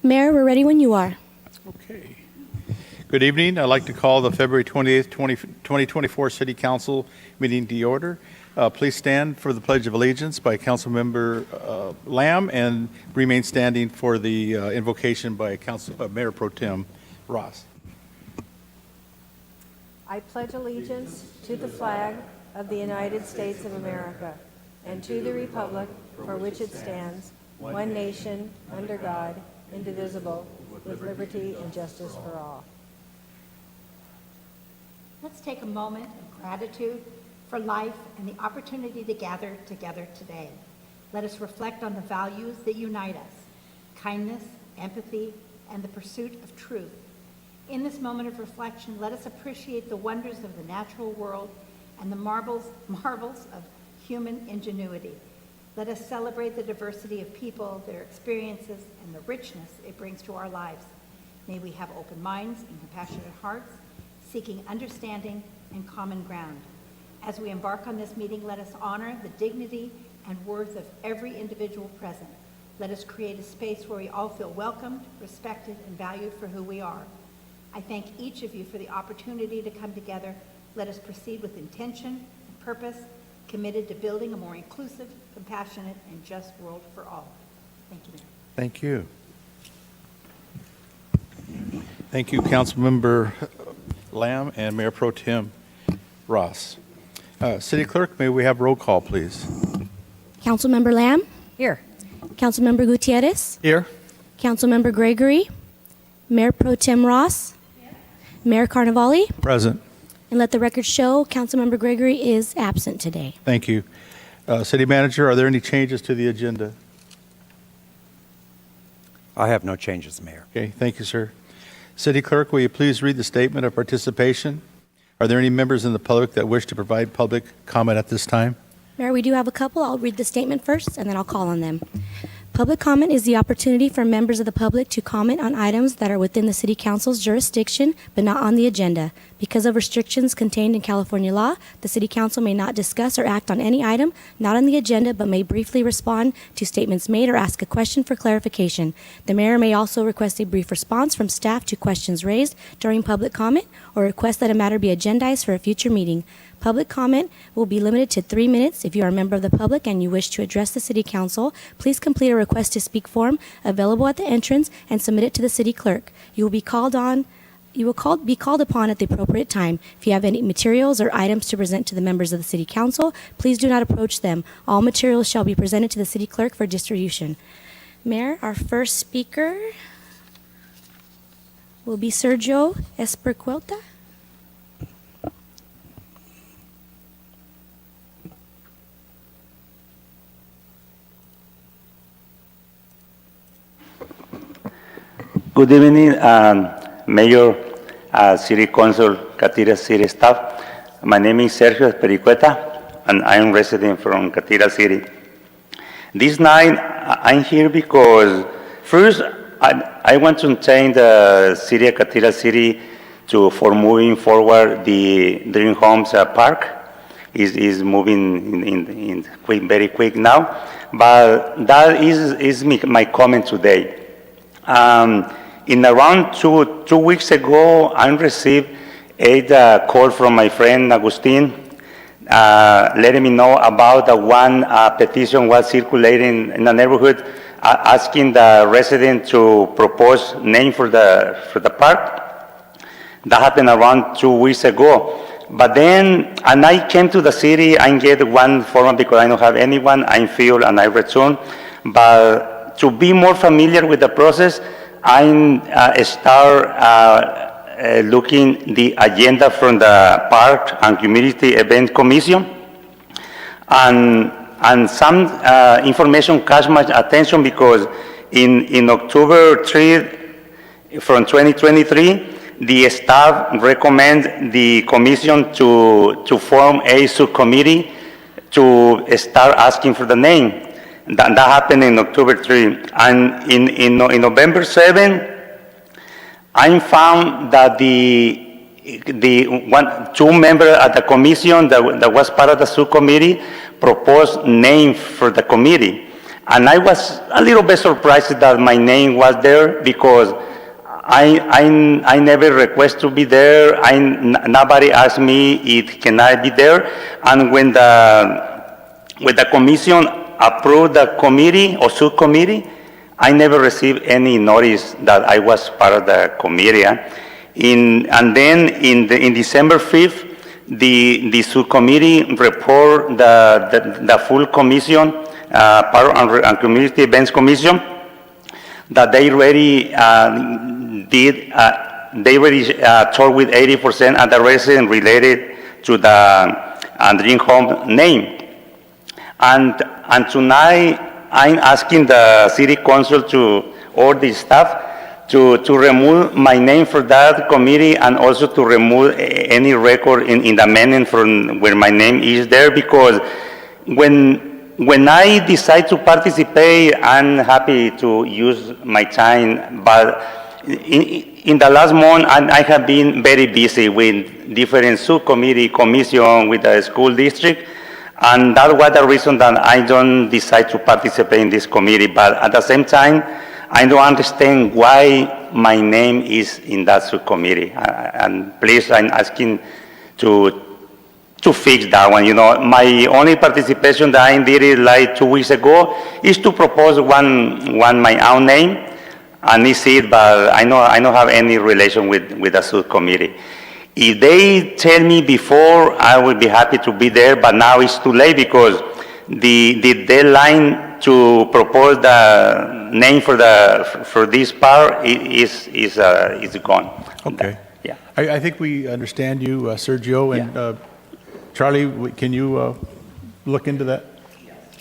Mayor, we're ready when you are. Okay. Good evening. I'd like to call the February 28th, 2024 City Council meeting to order. Please stand for the Pledge of Allegiance by Councilmember Lamb and remain standing for the invocation by Mayor Pro Tem Ross. I pledge allegiance to the flag of the United States of America and to the republic for which it stands, one nation, under God, indivisible, with liberty and justice for all. Let's take a moment of gratitude for life and the opportunity to gather together today. Let us reflect on the values that unite us: kindness, empathy, and the pursuit of truth. In this moment of reflection, let us appreciate the wonders of the natural world and the marvels of human ingenuity. Let us celebrate the diversity of people, their experiences, and the richness it brings to our lives. May we have open minds and compassionate hearts, seeking understanding and common ground. As we embark on this meeting, let us honor the dignity and worth of every individual present. Let us create a space where we all feel welcomed, respected, and valued for who we are. I thank each of you for the opportunity to come together. Let us proceed with intention and purpose, committed to building a more inclusive, compassionate, and just world for all. Thank you, Mayor. Thank you. Thank you, Councilmember Lamb and Mayor Pro Tem Ross. City Clerk, may we have roll call, please? Councilmember Lamb, Here. Councilmember Gutierrez, Here. Councilmember Gregory, Mayor Pro Tem Ross, Mayor Carnevale, Present. and let the record show Councilmember Gregory is absent today. Thank you. City Manager, are there any changes to the agenda? I have no changes, Mayor. Okay, thank you, sir. City Clerk, will you please read the statement of participation? Are there any members in the public that wish to provide public comment at this time? Mayor, we do have a couple. I'll read the statement first, and then I'll call on them. Public comment is the opportunity for members of the public to comment on items that are within the City Council's jurisdiction, but not on the agenda. Because of restrictions contained in California law, the City Council may not discuss or act on any item not on the agenda, but may briefly respond to statements made or ask a question for clarification. The mayor may also request a brief response from staff to questions raised during public comment or request that a matter be agendized for a future meeting. Public comment will be limited to 3 minutes. If you are a member of the public and you wish to address the City Council, please complete a request to speak form available at the entrance and submit it to the City Clerk. You will be called upon at the appropriate time. If you have any materials or items to present to the members of the City Council, please do not approach them. All materials shall be presented to the City Clerk for distribution. Mayor, our first speaker will be Sergio Espercuelta. Good evening, Mayor, City Council, Catira City staff. My name is Sergio Espericueta, and I'm resident from Catira City. This night, I'm here because first, I want to thank the City of Catira City for moving forward the Dream Homes Park. Is moving in very quick now, but that is my comment today. In around two weeks ago, I received a call from my friend Agustin, letting me know about the one petition was circulating in the neighborhood, asking the resident to propose name for the park. That happened around 2 weeks ago. But then, and I came to the city and get one form because I don't have anyone. I filled and I returned. But to be more familiar with the process, I start looking the agenda from the Park and Community Event Commission, and some information caught my attention because in October 3 from 2023, the staff recommend the commission to form a subcommittee to start asking for the name. That happened in October 3. And in November 7, I found that two members of the commission that was part of the subcommittee proposed name for the committee. And I was a little bit surprised that my name was there because I never request to be there. Nobody asked me if can I be there. And when the commission approved the committee or subcommittee, I never received any notice that I was part of the committee. And then in December 5th, the subcommittee report the full commission, Park and Community Events Commission, that they already talked with 80% of the residents related to the dream home name. And tonight, I'm asking the city council to, all the staff, to remove my name for that committee and also to remove any record in the minutes from where my name is there, because when I decide to participate, I'm happy to use my time, but in the last month, I have been very busy with different subcommittee, commission, with the school district, and that was the reason that I don't decide to participate in this committee. But at the same time, I don't understand why my name is in that subcommittee. And please, I'm asking to fix that one. You know, my only participation that I did it like 2 weeks ago is to propose one my own name, and it's it. But I don't have any relation with the subcommittee. If they tell me before, I would be happy to be there. But now it's too late because the deadline to propose the name for this part is gone. Okay. Yeah. I think we understand you, Sergio, and Charlie, can you look into that?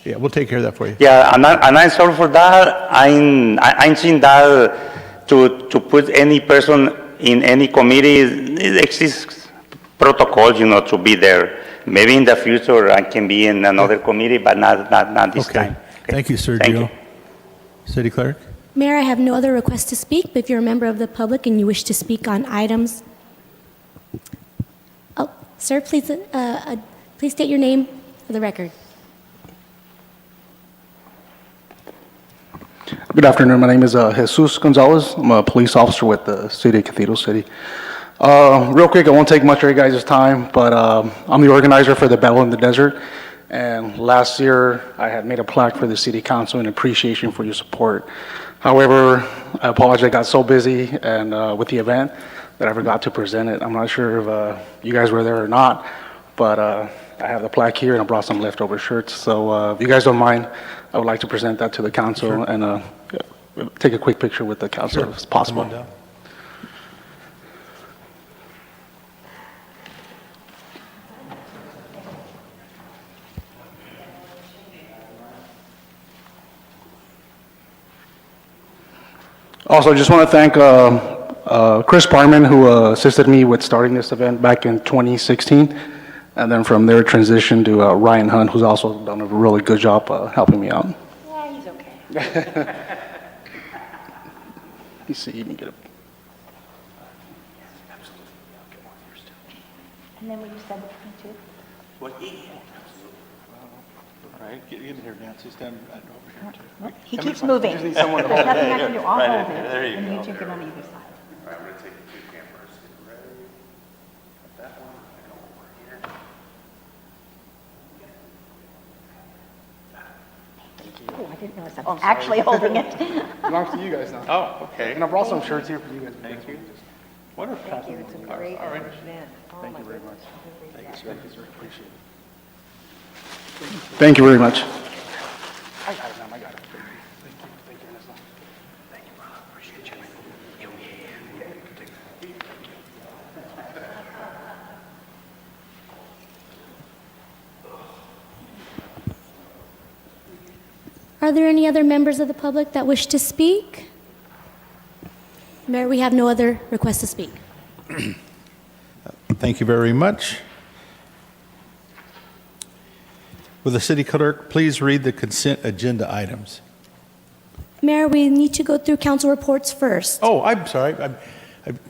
Yeah, we'll take care of that for you. Yeah, and I'm sorry for that. I'm seeing that to put any person in any committee, it exists protocols, you know, to be there. Maybe in the future I can be in another committee, but not this Okay. time. Okay. Thank you, Sergio. Thank you. City Clerk? Mayor, I have no other requests to speak, but if you're a member of the public and you wish to speak on items. Oh, sir, please state your name for the record. Good afternoon. My name is Jesus Gonzalez. I'm a police officer with the city of Cathedral City. Real quick, I won't take much of your guys' time, but I'm the organizer for the Battle in the Desert. And last year, I had made a plaque for the city council in appreciation for your support. However, I apologize, I got so busy and with the event that I forgot to present it. I'm not sure if you guys were there or not, but I have the plaque here and I brought some leftover shirts. So if you guys don't mind, I would like to present that to the council and take a quick picture with the council if it's possible. Come on down. Also, I just want to thank Chris Parman, who assisted me with starting this event back in 2016. And then from there, transition to Ryan Hunt, who's also done a really good job helping me out. Yeah, he's okay. You see, you can get it. And then will you send it to me too? All right, get in here, Nancy, stand over here. Nope, he keeps moving. There's nothing I can do. I'll hold it. There you And go. you two get on either side. All right, I'm going to take the two cameras. Ready? That one, and over here. Oh, I didn't realize I'm actually holding it. Belongs to you guys now. Oh, okay. And I brought some shirts here for you guys. Thank you. Wonderful. Thank you, it's a great All right. event. Oh, Thank my you very goodness. much. Thank you, sir. Appreciate it. Thank you very much. I got it, ma'am. I got it. Thank you. Thank you, Ernest. Thank you, bro. Appreciate you. Are there any other members of the public that wish to speak? Mayor, we have no other requests to speak. Thank you very much. Will the city clerk please read the consent agenda items? Mayor, we need to go through council reports first. Oh, I'm sorry. I'm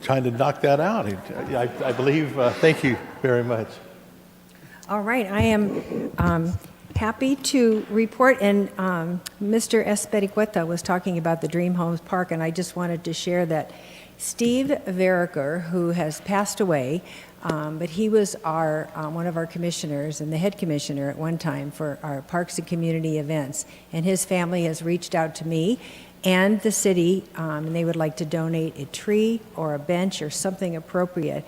trying to knock that out. I believe, thank you very much. All right, I am happy to report, and Mr. Espericueta was talking about the Dream Homes Park, and I just wanted to share that Steve Veriker, who has passed away, but he was our one of our commissioners and the head commissioner at one time for our parks and community events, and his family has reached out to me and the city, and they would like to donate a tree or a bench or something appropriate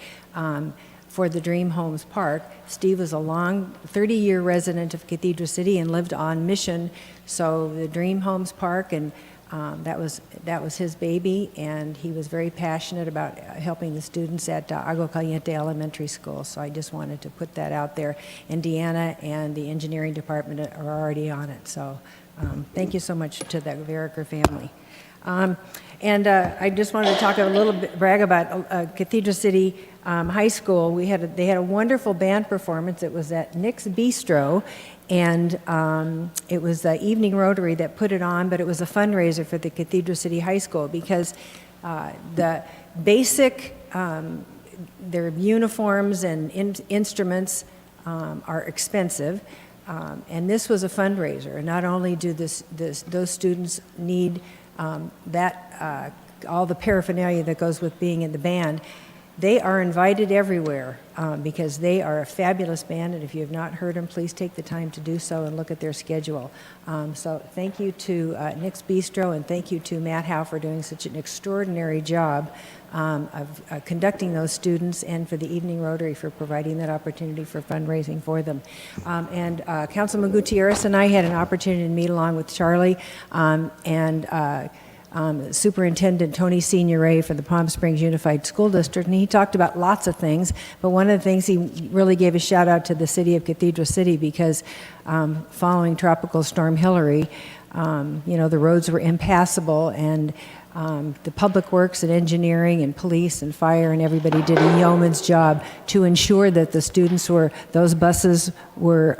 for the Dream Homes Park. Steve was a long 30-year resident of Cathedral City and lived on Mission, so the Dream Homes Park, and that was his baby, and he was very passionate about helping the students at Agua Caliente Elementary School. So I just wanted to put that out there. And Deanna and the engineering department are already on it. So thank you so much to the Veriker family. And I just wanted to talk a little bit, brag about Cathedral City High School. They had a wonderful band performance. It was at Nick's Bistro, and it was the Evening Rotary that put it on, but it was a fundraiser for the Cathedral City High School because the basic, their uniforms and instruments are expensive. And this was a fundraiser. And not only do those students need all the paraphernalia that goes with being in the band, they are invited everywhere because they are a fabulous band, and if you have not heard them, please take the time to do so and look at their schedule. So thank you to Nick's Bistro, and thank you to Matt Howe for doing such an extraordinary job of conducting those students, and for the Evening Rotary for providing that opportunity for fundraising for them. And Councilman Gutierrez and I had an opportunity to meet along with Charlie and Superintendent Tony Signoret for the Palm Springs Unified School District, and he talked about lots of things, but one of the things he really gave a shout out to the city of Cathedral City because following Tropical Storm Hillary, the roads were impassable, and the public works and engineering and police and fire and everybody did a yeoman's job to ensure that the students those buses were,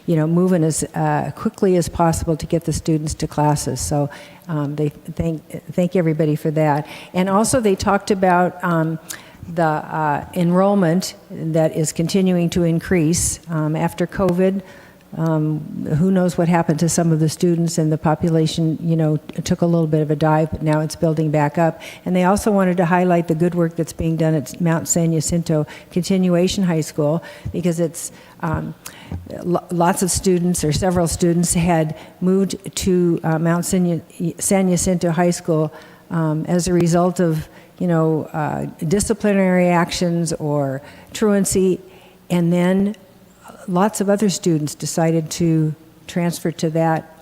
moving as quickly as possible to get the students to classes. So they thank everybody for that. And also they talked about the enrollment that is continuing to increase after COVID. Who knows what happened to some of the students, and the population, took a little bit of a dive, but now it's building back up. And they also wanted to highlight the good work that's being done at Mount San Jacinto Continuation High School, because it's lots of students, or several students, had moved to Mount San Jacinto High School as a result of, disciplinary actions or truancy, and then lots of other students decided to transfer to that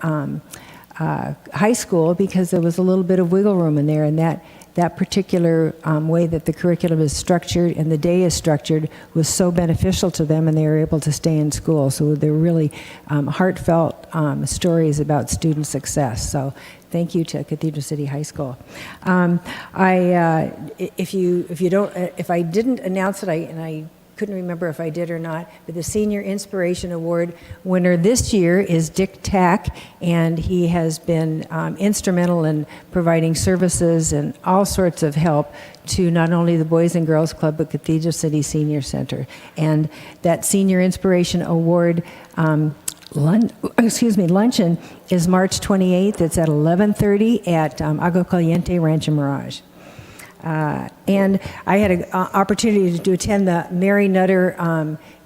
high school because there was a little bit of wiggle room in there, and that particular way that the curriculum is structured and the day is structured was so beneficial to them, and they were able to stay in school. So they're really heartfelt stories about student success. So thank you to Cathedral City High School. If I didn't announce it, and I couldn't remember if I did or not, but the Senior Inspiration Award winner this year is Dick Tack, and he has been instrumental in providing services and all sorts of help to not only the Boys and Girls Club, but Cathedral City Senior Center. And that Senior Inspiration Award luncheon is March 28th. It's at 11:30 at Agua Caliente Rancho Mirage. And I had an opportunity to attend the Mary Nutter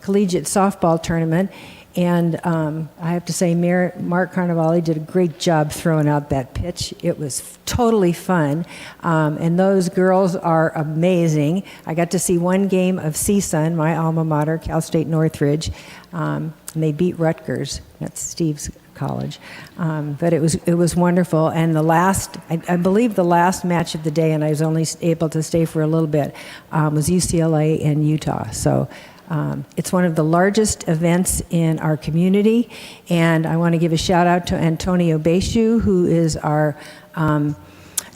Collegiate Softball Tournament, and I have to say Mark Carnevale did a great job throwing out that pitch. It was totally fun, and those girls are amazing. I got to see one game of CSUN, my alma mater, Cal State Northridge, and they beat Rutgers. That's Steve's college, but it was wonderful. And I believe the last match of the day, and I was only able to stay for a little bit, was UCLA and Utah. So it's one of the largest events in our community, and I want to give a shout out to Antonio Beishu, who is our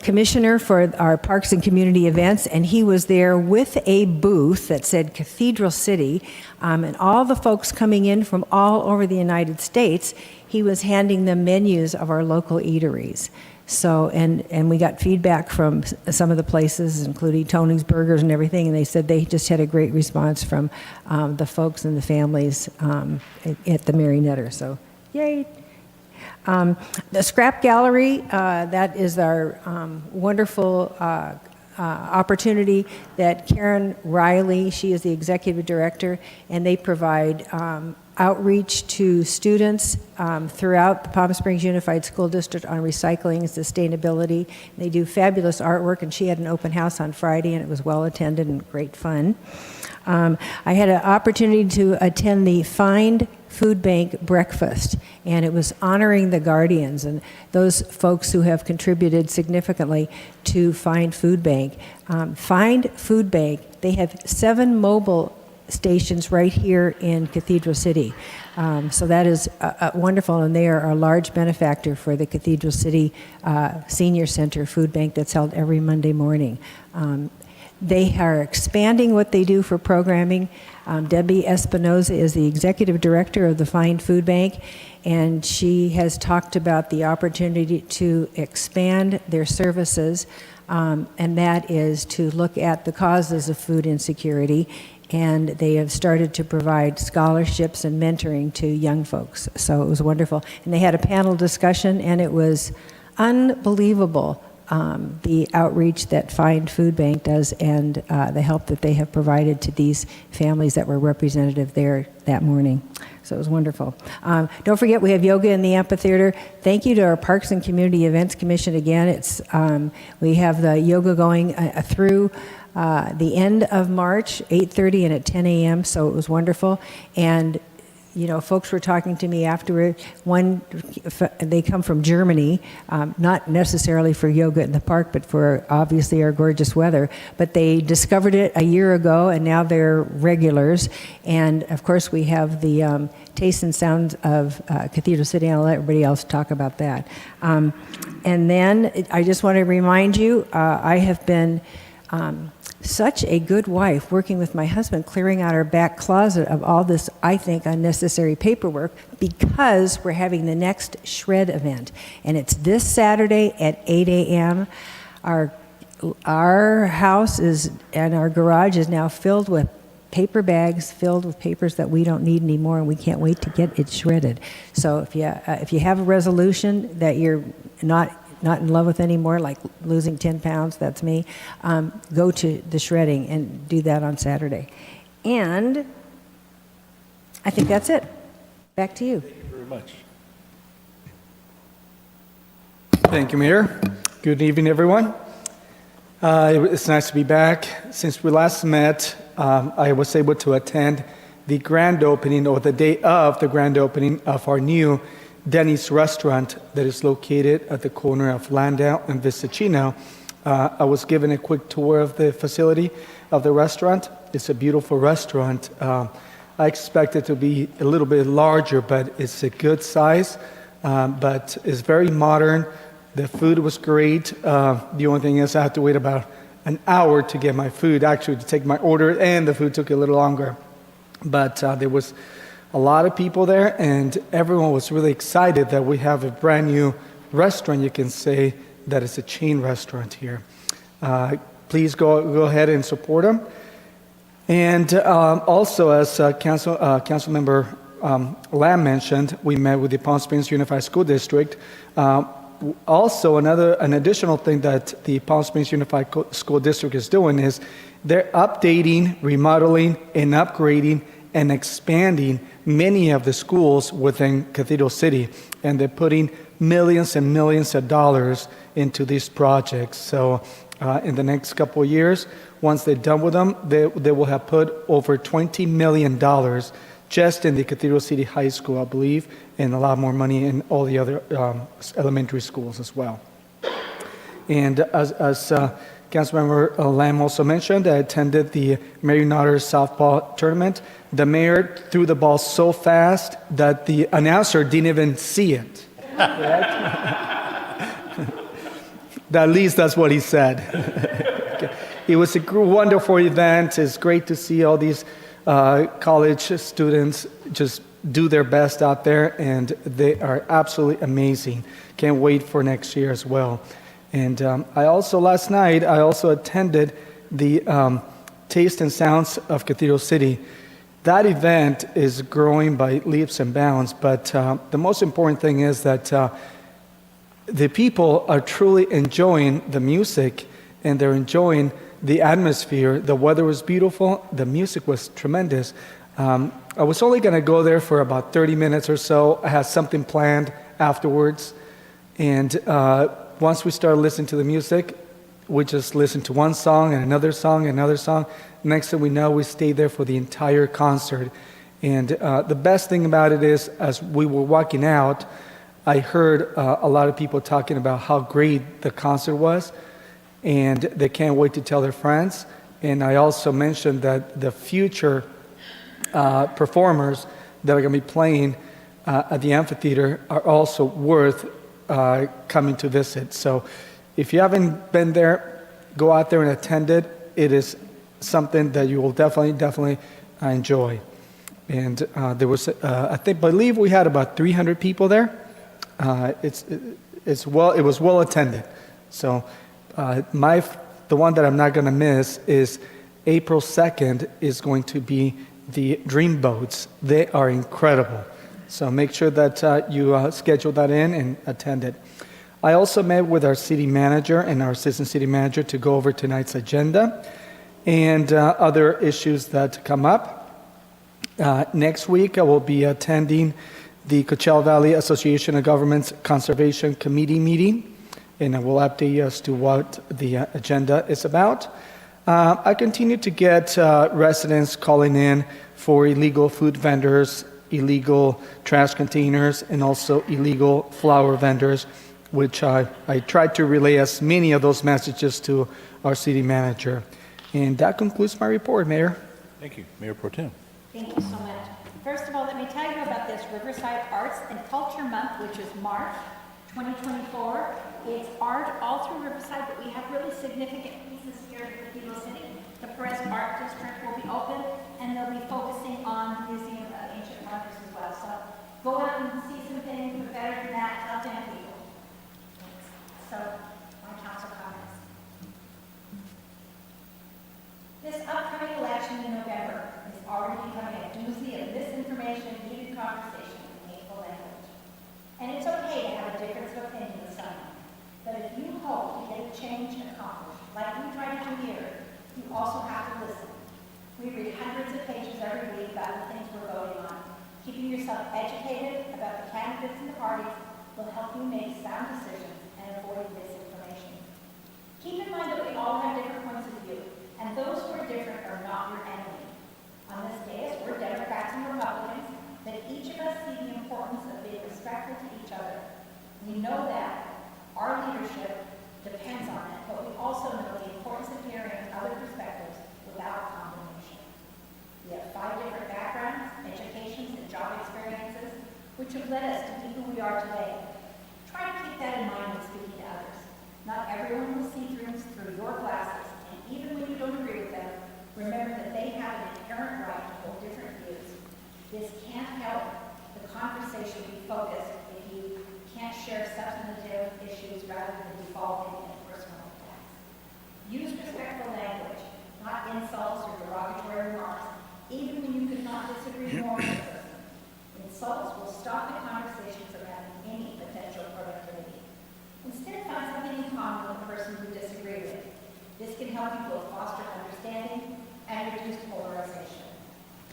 commissioner for our parks and community events, and he was there with a booth that said Cathedral City, and all the folks coming in from all over the United States, he was handing them menus of our local eateries. So, and we got feedback from some of the places, including Tony's Burgers and everything, and they said they just had a great response from the folks and the families at the Mary Nutter. So Yay. The Scrap Gallery, that is our wonderful opportunity that Karen Riley, she is the executive director, and they provide outreach to students throughout the Palm Springs Unified School District on recycling and sustainability. They do fabulous artwork, and she had an open house on Friday, and it was well attended and great fun. I had an opportunity to attend the Find Food Bank breakfast, and it was honoring the guardians and those folks who have contributed significantly to Find Food Bank. Find Food Bank, they have 7 mobile stations right here in Cathedral City. So that is wonderful, and they are a large benefactor for the Cathedral City Senior Center Food Bank that's held every Monday morning. They are expanding what they do for programming. Debbie Espinoza is the executive director of the Find Food Bank, and she has talked about the opportunity to expand their services, and that is to look at the causes of food insecurity. And they have started to provide scholarships and mentoring to young folks. So it was wonderful. And they had a panel discussion, and it was unbelievable, the outreach that Find Food Bank does and the help that they have provided to these families that were representative there that morning. So it was wonderful. Don't forget, we have yoga in the amphitheater. Thank you to our Parks and Community Events Commission again. It's we have the yoga going through the end of March, 8:30 and at 10 a.m., so it was wonderful. And, you know, folks were talking to me afterward. They come from Germany, not necessarily for yoga in the park, but for obviously our gorgeous weather. But they discovered it a year ago, and now they're regulars. And, of course, we have the Taste and Sounds of Cathedral City, and I'll let everybody else talk about that. And then I just want to remind you, I have been such a good wife working with my husband, clearing out our back closet of all this, I think, unnecessary paperwork, because we're having the next shred event. And it's this Saturday at 8 a.m. Our house is, and our garage is now filled with paper bags filled with papers that we don't need anymore, and we can't wait to get it shredded. So if you have a resolution that you're not in love with anymore, like losing 10 pounds, that's me, go to the shredding and do that on Saturday. And I think that's it. Back to you. Thank you very much. Thank you, Mayor. Good evening, everyone. It's nice to be back. Since we last met, I was able to attend the grand opening, or the day of the grand opening, of our new Denny's restaurant that is located at the corner of Landau and Vistachino. I was given a quick tour of the facility of the restaurant. It's a beautiful restaurant. I expect it to be a little bit larger, but it's a good size, but it's very modern. The food was great. The only thing is I had to wait about an hour to get my food, actually to take my order, and the food took a little longer. But there was a lot of people there, and everyone was really excited that we have a brand new restaurant. You can say that it's a chain restaurant here. Please go ahead and support them. And also, as Councilmember Lamb mentioned, we met with the Palm Springs Unified School District. Also, an additional thing that the Palm Springs Unified School District is doing is they're updating, remodeling, and upgrading and expanding many of the schools within Cathedral City, and they're putting millions and millions of dollars into these projects. So in the next couple of years, once they're done with them, they will have put over $20 million just in the Cathedral City High School, I believe, and a lot more money in all the other elementary schools as well. And as Councilmember Lamb also mentioned, I attended the Marion Otters softball tournament. The mayor threw the ball so fast that the announcer didn't even see it. At least that's what he said. It was a wonderful event. It's great to see all these college students just do their best out there, and they are absolutely amazing. Can't wait for next year as well. And last night, I also attended the Taste and Sounds of Cathedral City. that event is growing by leaps and bounds, but the most important thing is that the people are truly enjoying the music and they're enjoying the atmosphere. The weather was beautiful, the music was tremendous. I was only going to go there for about 30 minutes or so. I had something planned afterwards, and once we started listening to the music, we just listened to one song and another song and another song. Next thing we know, we stayed there for the entire concert. And the best thing about it is, as we were walking out, I heard a lot of people talking about how great the concert was, and they can't wait to tell their friends. And I also mentioned that the future performers that are going to be playing at the amphitheater are also worth coming to visit. So if you haven't been there, go out there and attend it. It is something that you will definitely enjoy. And there was, I believe we had about 300 people there. It was well attended. So the one that I'm not going to miss is April 2nd is going to be the Dream Boats. They are incredible. So make sure that you schedule that in and attend it. I also met with our city manager and our assistant city manager to go over tonight's agenda and other issues that come up. Next week, I will be attending the Coachella Valley Association of Governments Conservation Committee meeting, and I will update you as to what the agenda is about. I continue to get residents calling in for illegal food vendors, illegal trash containers, and also illegal flower vendors, which I tried to relay as many of those messages to our city manager. And that concludes my report, Mayor. Thank you. Mayor Pro Tem. Thank you so much. First of all, let me tell you about this Riverside Arts and Culture Month, which is March 2024. It's art all through Riverside, but we have really significant pieces here in Cathedral City. The Perez Art District will be open, and they'll be focusing on the Museum of Ancient Wonders as well. So go out and see some things, but better than that, tell 10 people. So, my council comments. This upcoming election in November is already becoming a doozy of misinformation, heated conversation, and hateful language. And it's okay to have a difference of opinion with someone, but if you hope to get a change accomplished, like we try to do here, you also have to listen. We read hundreds of pages every week about the things we're voting on. Keeping yourself educated about the candidates and the parties will help you make sound decisions and avoid misinformation. Keep in mind that we all have different points of view, and those who are different are not your enemy. On this dais, we're Democrats and Republicans, but each of us see the importance of being respectful to each other. We know that our leadership depends on it, but we also know the importance of hearing other perspectives without condemnation. We have 5 different backgrounds, educations, and job experiences, which have led us to be who we are today. Try to keep that in mind when speaking to others. Not everyone will see through your glasses, and even when you don't agree with them, remember that they have an inherent right to hold different views. This can't help the conversation be focused if you can't share substantive issues rather than defaulting in personal attacks. Use respectful language, not insults or derogatory remarks, even when you could not disagree more with a person. Insults will stop the conversations around any potential productivity. Instead, find something in common with the person you disagree with. This can help you both foster understanding and reduce polarization.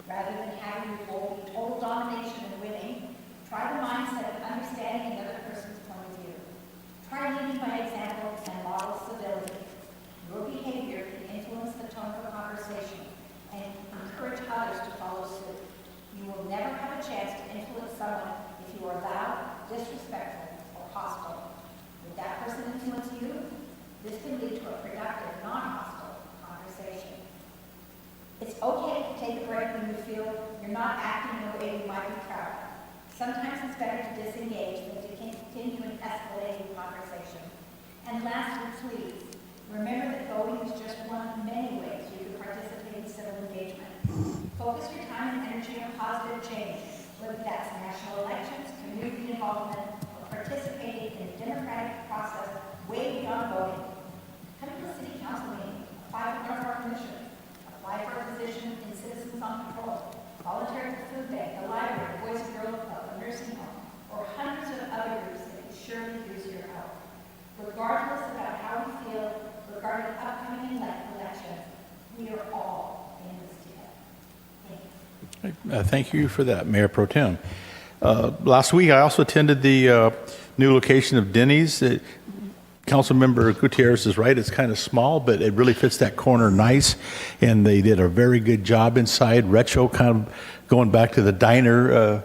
Rather than having your goal be total domination and winning, try the mindset of understanding another person's point of view. Try leading by example and model civility. Your behavior can influence the tone of a conversation and encourage others to follow suit. You will never have a chance to influence someone if you are loud, disrespectful, or hostile. Would that person influence you? This can lead to a productive, non-hostile conversation. It's okay to take a break when you feel you're not acting in a way you might be proud of. Sometimes it's better to disengage than to continue an escalating conversation. And lastly, please, remember that voting is just one of many ways you can participate in civil engagement. Focus your time and energy on positive change, whether that's national elections, community involvement, or participating in the democratic process way beyond voting. Come to the city council meeting, apply for one of our commissions, apply for a position in Citizens on Patrol, volunteer at the food bank, the library, Boys and Girls Club, a nursing home, or hundreds of other groups that could surely use your help. Regardless about how we feel regarding upcoming elections, we are all in this together. Thank you. Thank you for that, Mayor Pro Tem. Last week, I also attended the new location of Denny's. Councilmember Gutierrez is right. It's kind of small, but it really fits that corner nice. And they did a very good job inside, retro, kind of going back to the diner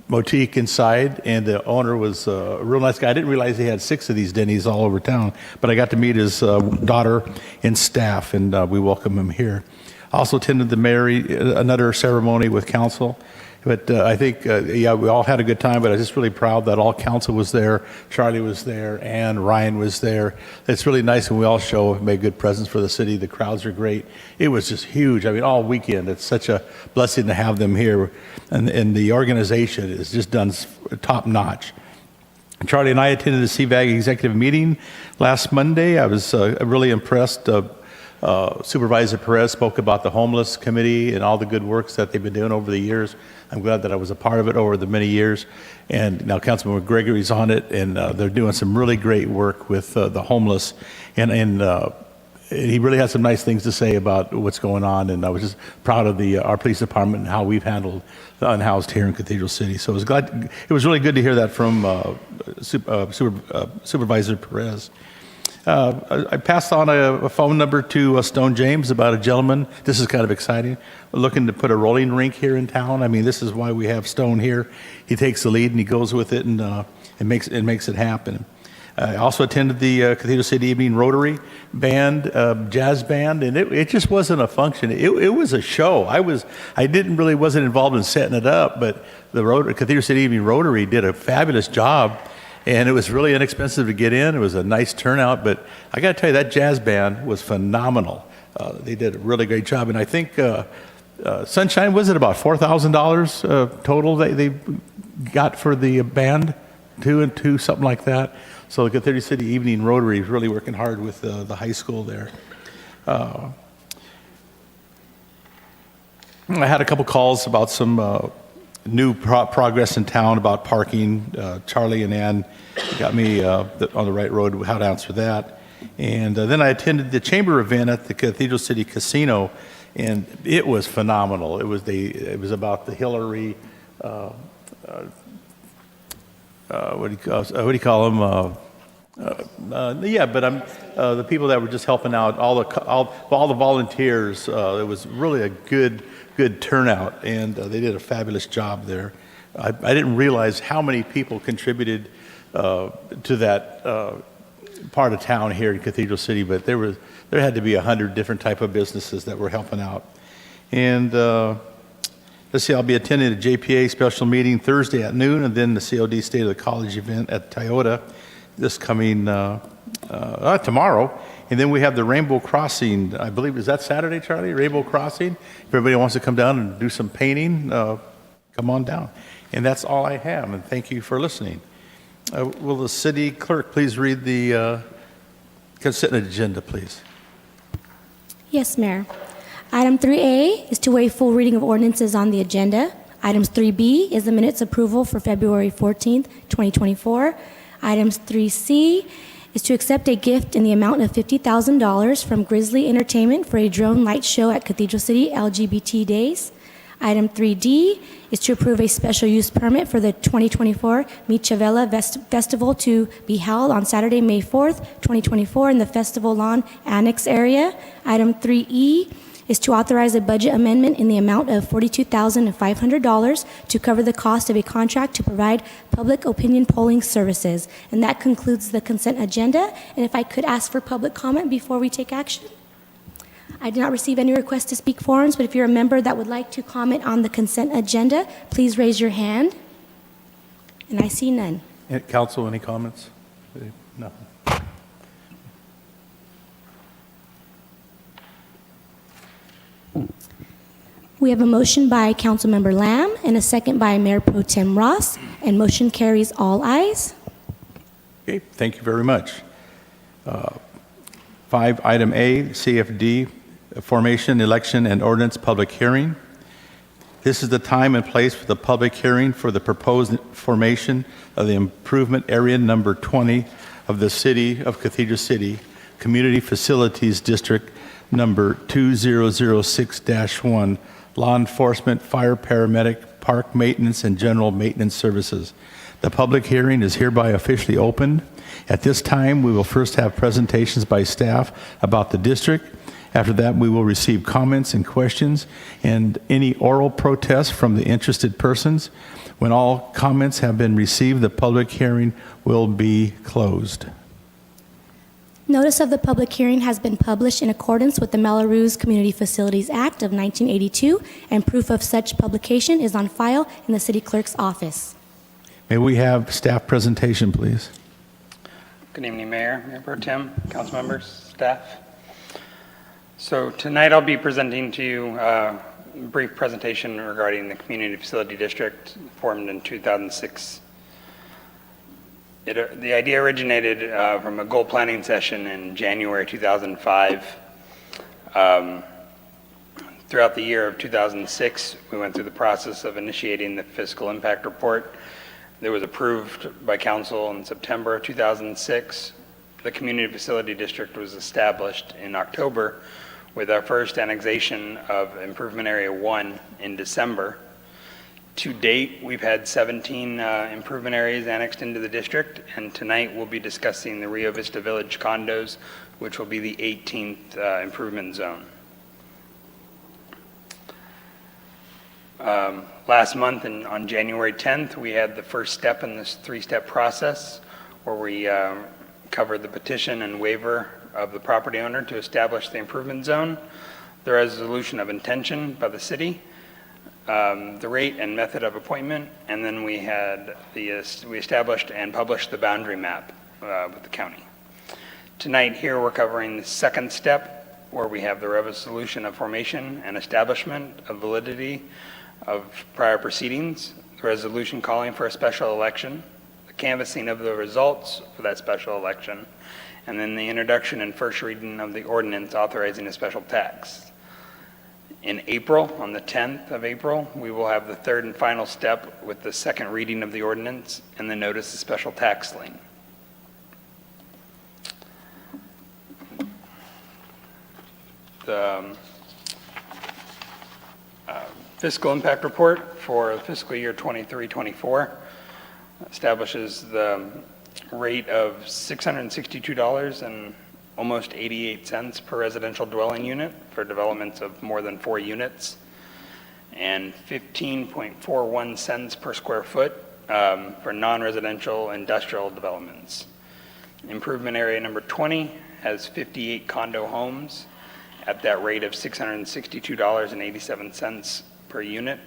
motif inside. And the owner was a real nice guy. I didn't realize he had 6 of these Denny's all over town, but I got to meet his daughter and staff, and we welcome him here. I also attended another ceremony with council. But I think, we all had a good time, but I was just really proud that all council was there. Charlie was there, and Ryan was there. It's really nice when we all made good presence for the city. The crowds are great. It was just huge. I mean, all weekend. It's such a blessing to have them here. And the organization is just done top notch. Charlie and I attended the CVAG executive meeting last Monday. I was really impressed. Supervisor Perez spoke about the homeless committee and all the good works that they've been doing over the years. I'm glad that I was a part of it over the many years. And now Councilman Gregory's on it, and they're doing some really great work with the homeless. And he really had some nice things to say about what's going on. And I was just proud of our police department and how we've handled the unhoused here in Cathedral City. So it was really good to hear that from Supervisor Perez. I passed on a phone number to Stone James about a gentleman. This is kind of exciting. We're looking to put a rolling rink here in town. I mean, this is why we have Stone here. He takes the lead and he goes with it and makes it happen. I also attended the Cathedral City Evening Rotary Band, jazz band, and it just wasn't a function. It was a show. I wasn't involved in setting it up, but the Cathedral City Evening Rotary did a fabulous job. And it was really inexpensive to get in. It was a nice turnout, but I got to tell you, that jazz band was phenomenal. They did a really great job, and I think Sunshine, was it about $4,000 total they got for the band, two and two, something like that. So the Cathedral City Evening Rotary is really working hard with the high school there. I had a couple calls about some new progress in town about parking. Charlie and Ann got me on the right road how to answer that. And then I attended the chamber event at the Cathedral City Casino, and it was phenomenal. It was about the Hillary, what do you call them? The people that were just helping out, all the volunteers. It was really a good turnout, and they did a fabulous job there. I didn't realize how many people contributed to that part of town here in Cathedral City, but there had to be 100 different type of businesses that were helping out. And let's see, I'll be attending the JPA special meeting Thursday at noon, and then the COD State of the College event at Toyota this coming tomorrow. And then we have the Rainbow Crossing, I believe, is that Saturday, Charlie? Rainbow Crossing. If everybody wants to come down and do some painting, come on down. And that's all I have, and thank you for listening. Will the city clerk please read the consent agenda, please? Yes, Mayor. Item 3A is to waive full reading of ordinances on the agenda. Items 3B is the minutes approval for February 14th, 2024. Items 3C is to accept a gift in the amount of $50,000 from Grizzly Entertainment for a drone light show at Cathedral City LGBT Days. Item 3D is to approve a special use permit for the 2024 Michavela Festival to be held on Saturday, May 4th, 2024 in the Festival Lawn Annex area. Item 3E is to authorize a budget amendment in the amount of $42,500 to cover the cost of a contract to provide public opinion polling services. And that concludes the consent agenda. And if I could ask for public comment before we take action. I did not receive any requests to speak forums, but if you're a member that would like to comment on the consent agenda, please raise your hand. And I see none. Council, any comments? No. We have a motion by Councilmember Lamb and a second by Mayor Pro Tem Ross, and motion carries all ayes. Okay, thank you very much. 5, item A, CFD, formation, election, and ordinance public hearing. This is the time and place for the public hearing for the proposed formation of the Improvement Area Number 20 of the City of Cathedral City, Community Facilities District Number 2006-1, Law Enforcement, Fire, Paramedic, Park Maintenance, and General Maintenance Services. The public hearing is hereby officially opened. At this time, we will first have presentations by staff about the district. After that, we will receive comments and questions and any oral protests from the interested persons. When all comments have been received, the public hearing will be closed. Notice of the public hearing has been published in accordance with the Melrose Community Facilities Act of 1982, and proof of such publication is on file in the city clerk's office. May we have staff presentation, please? Good evening, Mayor, Mayor Pro Tem, council members, staff. So tonight I'll be presenting to you a brief presentation regarding the Community Facility District formed in 2006. The idea originated from a goal planning session in January 2005. Throughout the year of 2006, we went through the process of initiating the fiscal impact report that was approved by council in September of 2006. The Community Facility District was established in October with our first annexation of Improvement Area 1 in December. To date, we've had 17 improvement areas annexed into the district, and tonight we'll be discussing the Rio Vista Village condos, which will be the 18th improvement zone. Last month, on January 10th, we had the first step in this three-step process where we covered the petition and waiver of the property owner to establish the improvement zone, the resolution of intention by the city, the rate and method of appointment, and then we established and published the boundary map with the county. Tonight here we're covering the second step where we have the resolution of formation and establishment of validity of prior proceedings, the resolution calling for a special election, the canvassing of the results for that special election, and then the introduction and first reading of the ordinance authorizing a special tax. In April, on the 10th of April, we will have the third and final step with the second reading of the ordinance and the notice of special tax lien. The fiscal impact report for fiscal year 23-24 establishes the rate of $662 and almost 88 cents per residential dwelling unit for developments of more than 4 units, and 15.41 cents per square foot for non-residential industrial developments. Improvement area number 20 has 58 condo homes at that rate of $662.87 per unit,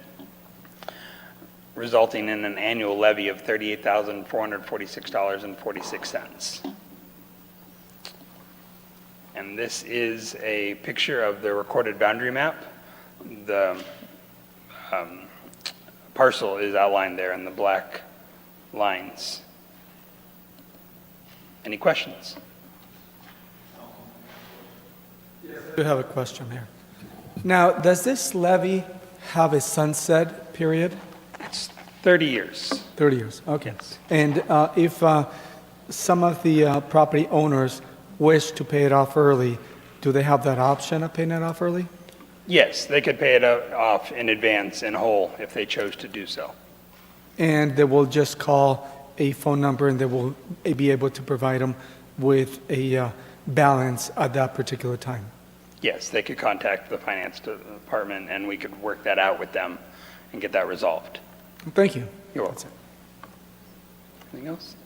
resulting in an annual levy of $38,446.46. And this is a picture of the recorded boundary map. The parcel is outlined there in the black lines. Any questions? I do have a question there. Now, does this levy have a sunset period? It's 30 years. 30 years, okay. Yes. And if some of the property owners wish to pay it off early, do they have that option of paying it off early? Yes, they could pay it off in advance in whole if they chose to do so. And they will just call a phone number and they will be able to provide them with a balance at that particular time? Yes, they could contact the finance department and we could work that out with them and get that resolved. Thank you. You're That's welcome. it. Anything else?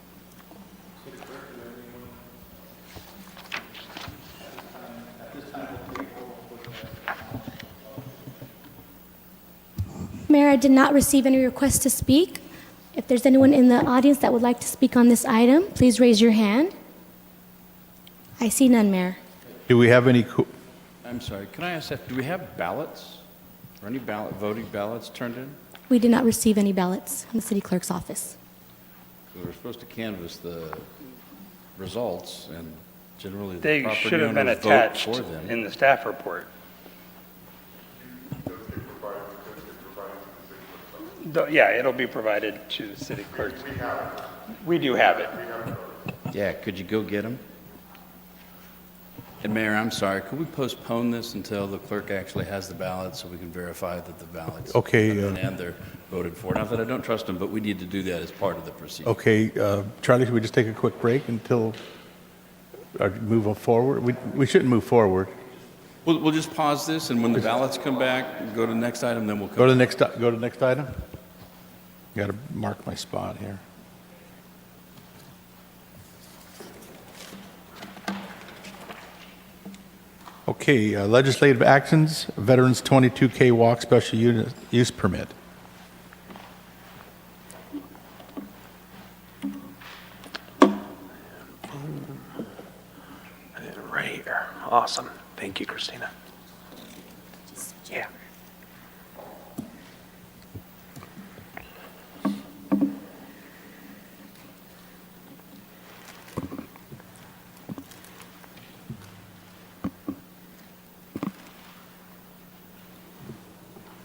Mayor, I did not receive any requests to speak. If there's anyone in the audience that would like to speak on this item, please raise your hand. I see none, Mayor. Do we have any, I'm sorry, can I ask that, do we have ballots? Or any voting ballots turned in? We did not receive any ballots in the city clerk's office. So we're supposed to canvass the results, and generally the They property should have been owners vote attached for them. in the staff report. Yeah, it'll be provided to the city clerk. We do have it. Yeah, could you go get them? And Mayor, I'm sorry, could we postpone this until the clerk actually has the ballot so we can verify that the ballots Okay, come in and they're voted for? Not that I don't trust them, but we need to do that as part of the procedure. Okay, Charlie, should we just take a quick break until, or move on forward? We shouldn't move forward. We'll just pause this, and when the ballots come back, go to the next item, then we'll Go come. to the next item? Got to mark my spot here. Okay, legislative actions, Veterans 22K Walk Special Use Permit. Right here. Awesome. Thank you, Christina. Yeah.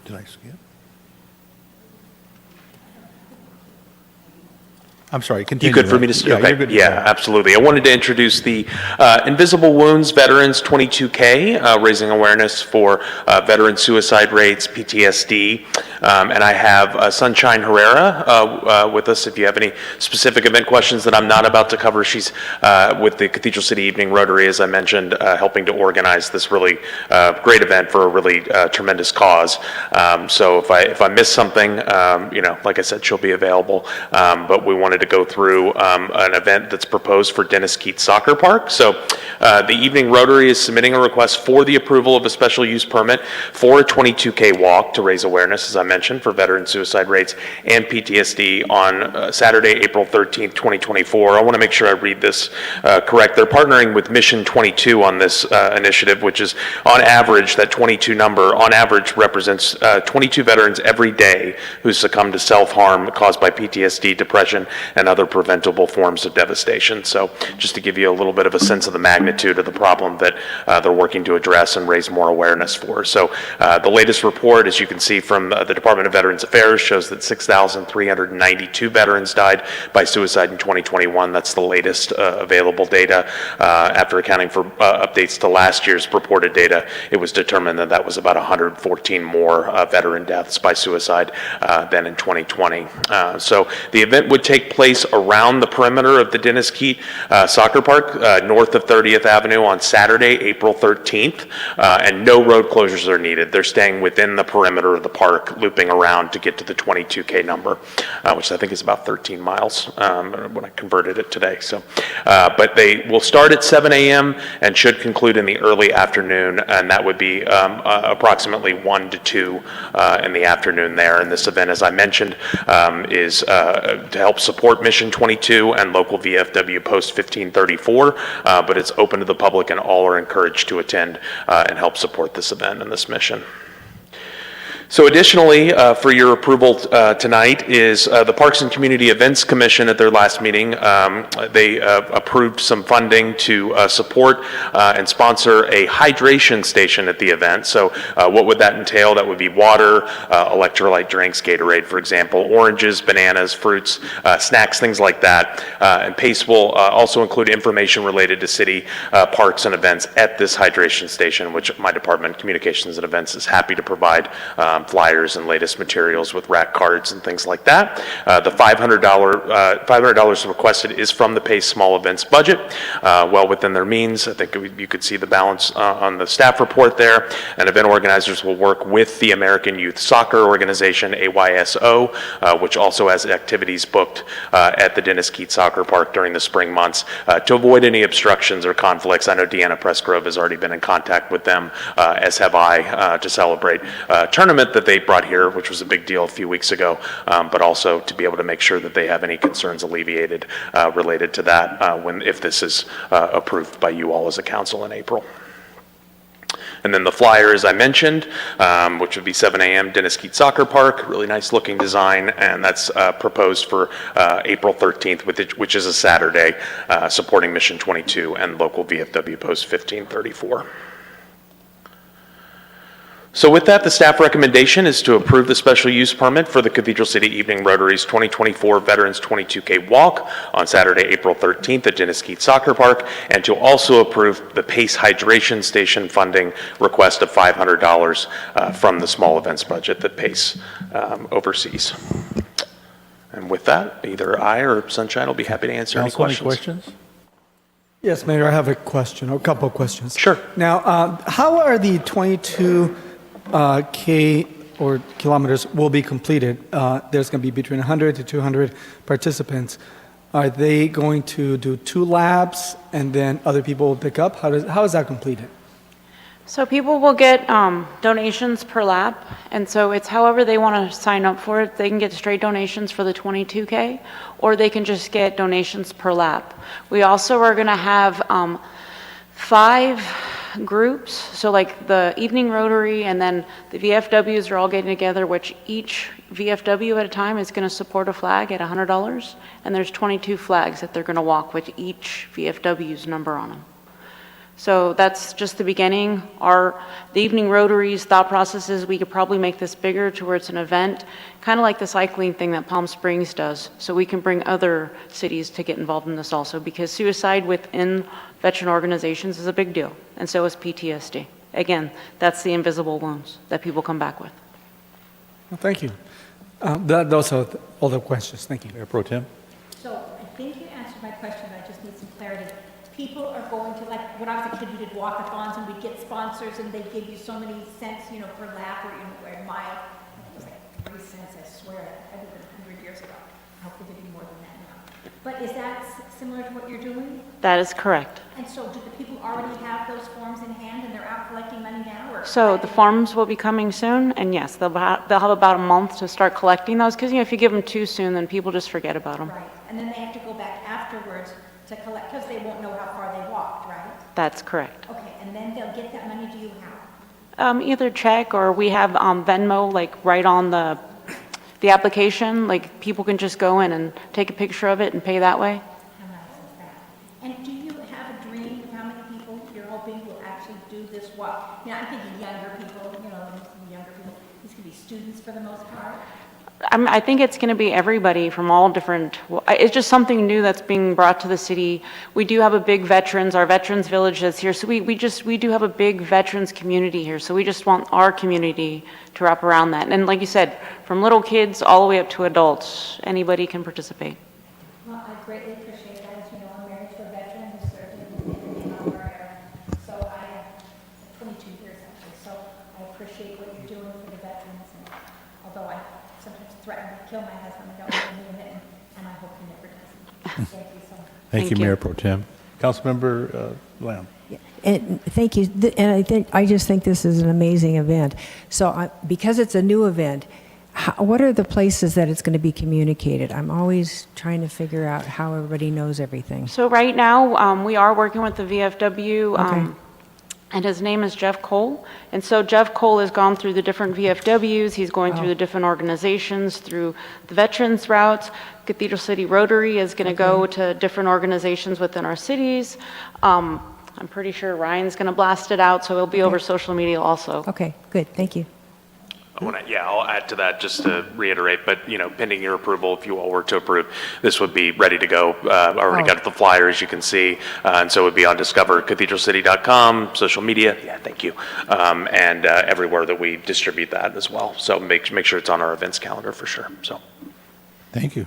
Did I skip? I'm sorry, continue. You good for me to? Yeah, Okay. you're good to Yeah, go. absolutely. I wanted to introduce the Invisible Wounds Veterans 22K, raising awareness for veteran suicide rates, PTSD, and I have Sunshine Herrera with us. If you have any specific event questions that I'm not about to cover, she's with the Cathedral City Evening Rotary, as I mentioned, helping to organize this really great event for a really tremendous cause. So if I miss something, like I said, she'll be available. But we wanted to go through an event that's proposed for Dennis Keats Soccer Park. So the Evening Rotary is submitting a request for the approval of a special use permit for a 22K walk to raise awareness, as I mentioned, for veteran suicide rates and PTSD on Saturday, April 13th, 2024. I want to make sure I read this correct. They're partnering with Mission 22 on this initiative, which is on average, that 22 number on average represents 22 veterans every day who succumb to self-harm caused by PTSD, depression, and other preventable forms of devastation. So just to give you a little bit of a sense of the magnitude of the problem that they're working to address and raise more awareness for. So the latest report, as you can see from the Department of Veterans Affairs, shows that 6,392 veterans died by suicide in 2021. That's the latest available data. After accounting for updates to last year's reported data, it was determined that that was about 114 more veteran deaths by suicide than in 2020. So the event would take place around the perimeter of the Dennis Keats Soccer Park, north of 30th Avenue on Saturday, April 13th, and no road closures are needed. They're staying within the perimeter of the park, looping around to get to the 22K number, which I think is about 13 miles when I converted it today. So, but they will start at 7 a.m. and should conclude in the early afternoon, and that would be approximately 1 to 2 in the afternoon there. And this event, as I mentioned, is to help support Mission 22 and local VFW Post 1534, but it's open to the public and all are encouraged to attend and help support this event and this mission. So additionally, for your approval tonight is the Parks and Community Events Commission at their last meeting. They approved some funding to support and sponsor a hydration station at the event. So what would that entail? That would be water, electrolyte drinks, Gatorade, for example, oranges, bananas, fruits, snacks, things like that. And PACE will also include information related to city parks and events at this hydration station, which my department, Communications and Events, is happy to provide flyers and latest materials with rack cards and things like that. The $500 requested is from the PACE Small Events budget, well within their means. I think you could see the balance on the staff report there. And event organizers will work with the American Youth Soccer Organization, AYSO, which also has activities booked at the Dennis Keats Soccer Park during the spring months to avoid any obstructions or conflicts. I know Deanna Pressgrove has already been in contact with them, as have I, to celebrate a tournament that they brought here, which was a big deal a few weeks ago, but also to be able to make sure that they have any concerns alleviated related to that if this is approved by you all as a council in April. And then the flyer, as I mentioned, which would be 7 a.m. Dennis Keats Soccer Park, really nice looking design, and that's proposed for April 13th, which is a Saturday, supporting Mission 22 and local VFW Post 1534. So with that, the staff recommendation is to approve the special use permit for the Cathedral City Evening Rotary's 2024 Veterans 22K Walk on Saturday, April 13th at Dennis Keats Soccer Park, and to also approve the Pace Hydration Station funding request of $500 from the small events budget that Pace oversees. And with that, either I or Sunshine will be happy to answer any Council, any questions. questions? Yes, Mayor, I have a question, or a couple of questions. Sure. Now, how are the 22 K or kilometers will be completed? There's going to be between 100 to 200 participants. Are they going to do 2 laps and then other people will pick up? How is that completed? So people will get donations per lap, and so it's however they want to sign up for it. They can get straight donations for the 22K, or they can just get donations per lap. We also are going to have 5 groups, so like the Evening Rotary and then the VFWs are all getting together, which each VFW at a time is going to support a flag at $100, and there's 22 flags that they're going to walk with each VFW's number on them. So that's just the beginning. The Evening Rotary's thought process is we could probably make this bigger to where it's an event, kind of like the cycling thing that Palm Springs does, so we can bring other cities to get involved in this also, because suicide within veteran organizations is a big deal, and so is PTSD. Again, that's the invisible wounds that people come back with. Well, thank you. Those are all the questions. Thank you. Mayor Pro Tem? So I think you answered my question, but I just need some clarity. People are going to, like, when I was a kid, we did walkathons and we'd get sponsors and they'd give you so many cents, per lap or a mile. It was like 3 cents, I swear. I did it 100 years ago. Hopefully it'll be more than that now. But is that similar to what you're doing? That is correct. And so do the people already have those forms in hand and they're out collecting money now? Or So the forms will be coming soon, and yes, they'll have about a month to start collecting those, because if you give them too soon, then people just forget about them. Right, and then they have to go back afterwards to collect, because they won't know how far they walked, right? That's correct. Okay, and then they'll get that money to you how? Either check, or we have Venmo, like right on the application, like people can just go in and take a picture of it and pay that way. How nice is that? And do you have a dream of how many people you're hoping will actually do this walk? I'm thinking younger people, most of the younger people. These could be students for the most part. I think it's going to be everybody from all different, it's just something new that's being brought to the city. We do have a big our Veterans Village that's here, so we do have a big veterans community here, so we just want our community to wrap around that. And like you said, from little kids all the way up to adults, anybody can participate. Well, I greatly appreciate that. As you know, I'm married to a veteran who served in our era, so I have 22 years actually, so I appreciate what you're doing for the veterans, and although I sometimes threaten to kill my husband, I don't really mean it, and I hope he never does. Thank you so much. Thank you, Thank you. Mayor Pro Tem. Councilmember Lamb? And thank you. And I just think this is an amazing event. So because it's a new event, what are the places that it's going to be communicated? I'm always trying to figure out how everybody knows everything. So right now, we are working with the VFW, Okay. and his name is Jeff Cole. And so Jeff Cole has gone through the different VFWs, he's going through the different organizations, through the veterans routes. Cathedral City Rotary is going to go to different organizations within our cities. I'm pretty sure Ryan's going to blast it out, so it'll be over social media also. Okay, good. Thank you. I'll add to that just to reiterate, but, pending your approval, if you all were to approve, this would be ready to go. Already got the flyer, as you can see, and so it would be on discovercathedralcity.com, social media, thank you, and everywhere that we distribute that as well. So make sure it's on our events calendar for sure, so, Thank you.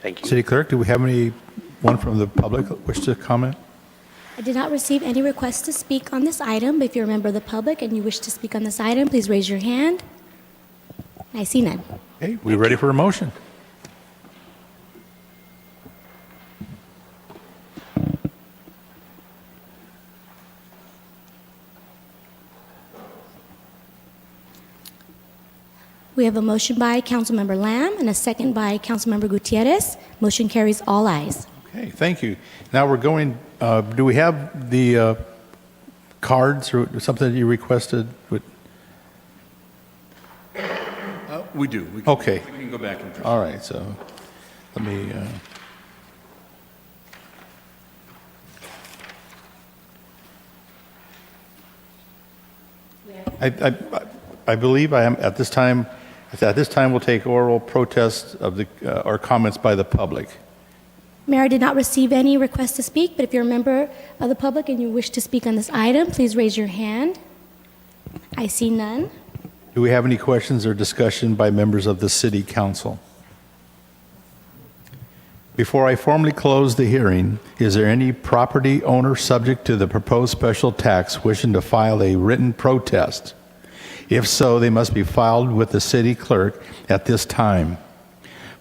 thank you. City Clerk, do we have anyone from the public wish to comment? I did not receive any requests to speak on this item. If you're a member of the public and you wish to speak on this item, please raise your hand. I see none. Okay, we ready for a motion? We have a motion by Councilmember Lamb and a second by Councilmember Gutierrez. Motion carries all ayes. Okay, thank you. Now we're going, do we have the cards or something that you requested? We do. We Okay. We can go back and. All right, so let me, I believe I am, at this time, we'll take oral protests of the, or comments by the public. Mayor, I did not receive any requests to speak, but if you're a member of the public and you wish to speak on this item, please raise your hand. I see none. Do we have any questions or discussion by members of the city council? Before I formally close the hearing, is there any property owner subject to the proposed special tax wishing to file a written protest? If so, they must be filed with the city clerk at this time.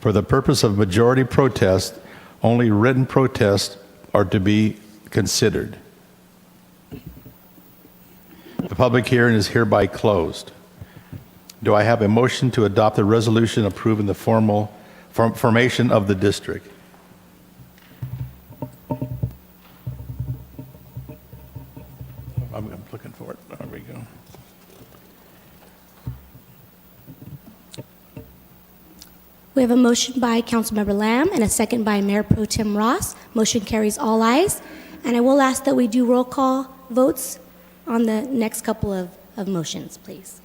For the purpose of majority protest, only written protests are to be considered. The public hearing is hereby closed. Do I have a motion to adopt the resolution approving the formation of the district? I'm looking for it. There we go. We have a motion by Councilmember Lamb and a second by Mayor Pro Tem Ross. Motion carries all ayes. And I will ask that we do roll call votes on the next couple of motions, please.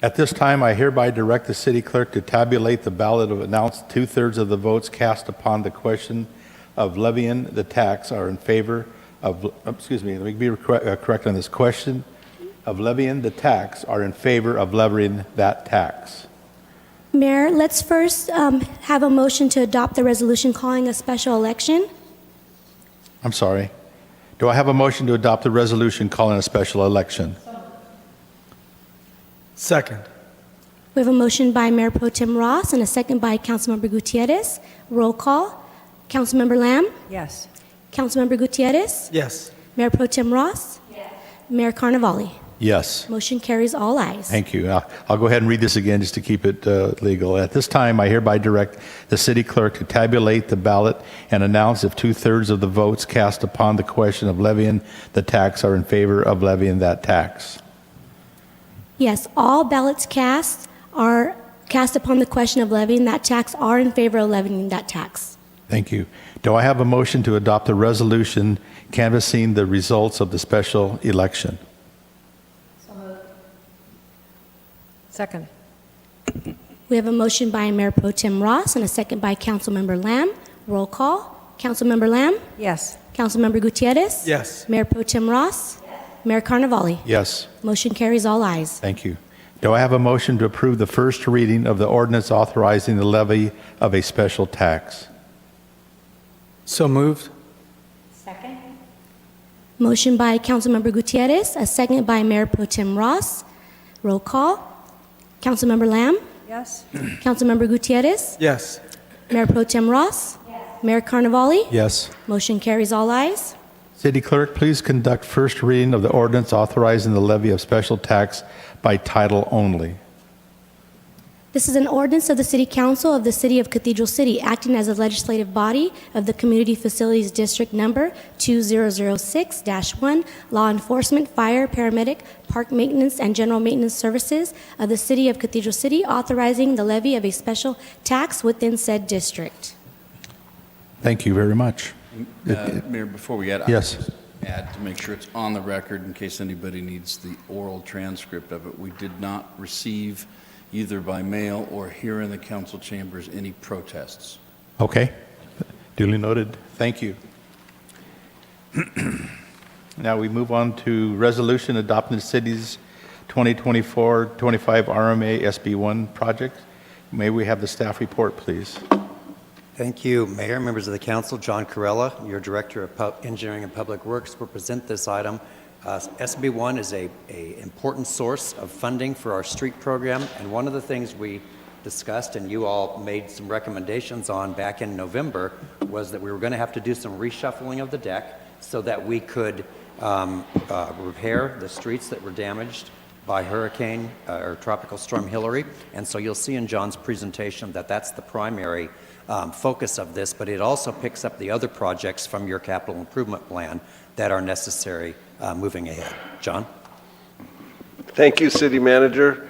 At this time, I hereby direct the city clerk to tabulate the ballot of announced 2/3 of the votes cast upon the question of levying the tax are in favor of, excuse me, let me be correct on this question, of levying the tax are in favor of levying that tax. Mayor, let's first have a motion to adopt the resolution calling a special election. I'm sorry. Do I have a motion to adopt the resolution calling a special election? Second. We have a motion by Mayor Pro Tem Ross and a second by Councilmember Gutierrez. Roll call. Councilmember Lamb? Yes. Councilmember Gutierrez? Yes. Mayor Pro Tem Ross? Yes. Mayor Carnevale? Yes. Motion carries all ayes. Thank you. I'll go ahead and read this again just to keep it legal. At this time, I hereby direct the city clerk to tabulate the ballot and announce if 2/3 of the votes cast upon the question of levying the tax are in favor of levying that tax. Yes, all ballots cast upon the question of levying that tax are in favor of levying that tax. Thank you. Do I have a motion to adopt a resolution canvassing the results of the special election? Second. We have a motion by Mayor Pro Tem Ross and a second by Councilmember Lamb. Roll call. Councilmember Lamb? Yes. Councilmember Gutierrez? Yes. Mayor Pro Tem Ross? Mayor Carnevale? Yes. Motion carries all ayes. Thank you. Do I have a motion to approve the first reading of the ordinance authorizing the levy of a special tax? So moved. Second? Motion by Councilmember Gutierrez, a second by Mayor Pro Tem Ross. Roll call. Councilmember Lamb? Yes. Councilmember Gutierrez? Yes. Mayor Pro Tem Ross? Mayor Carnevale? Yes. Motion carries all ayes. City Clerk, please conduct first reading of the ordinance authorizing the levy of special tax by title only. This is an ordinance of the City Council of the City of Cathedral City, acting as a legislative body of the Community Facilities District Number 2006-1, Law Enforcement, Fire, Paramedic, Park Maintenance, and General Maintenance Services of the City of Cathedral City, authorizing the levy of a special tax within said district. Thank you very much. Mayor, before we add, Yes. I'll just add to make sure it's on the record in case anybody needs the oral transcript of it. We did not receive either by mail or here in the council chambers any protests. Okay. Duly noted. Thank you. Now we move on to resolution adopting the city's 2024-25 RMA SB1 project. May we have the staff report, please? Thank you, Mayor, members of the council. John Corella, your Director of Engineering and Public Works, will present this item. SB1 is a important source of funding for our street program, and one of the things we discussed and you all made some recommendations on back in November was that we were going to have to do some reshuffling of the deck so that we could repair the streets that were damaged by Hurricane or Tropical Storm Hillary. And so you'll see in John's presentation that that's the primary focus of this, but it also picks up the other projects from your capital improvement plan that are necessary moving ahead. John? Thank you, City Manager.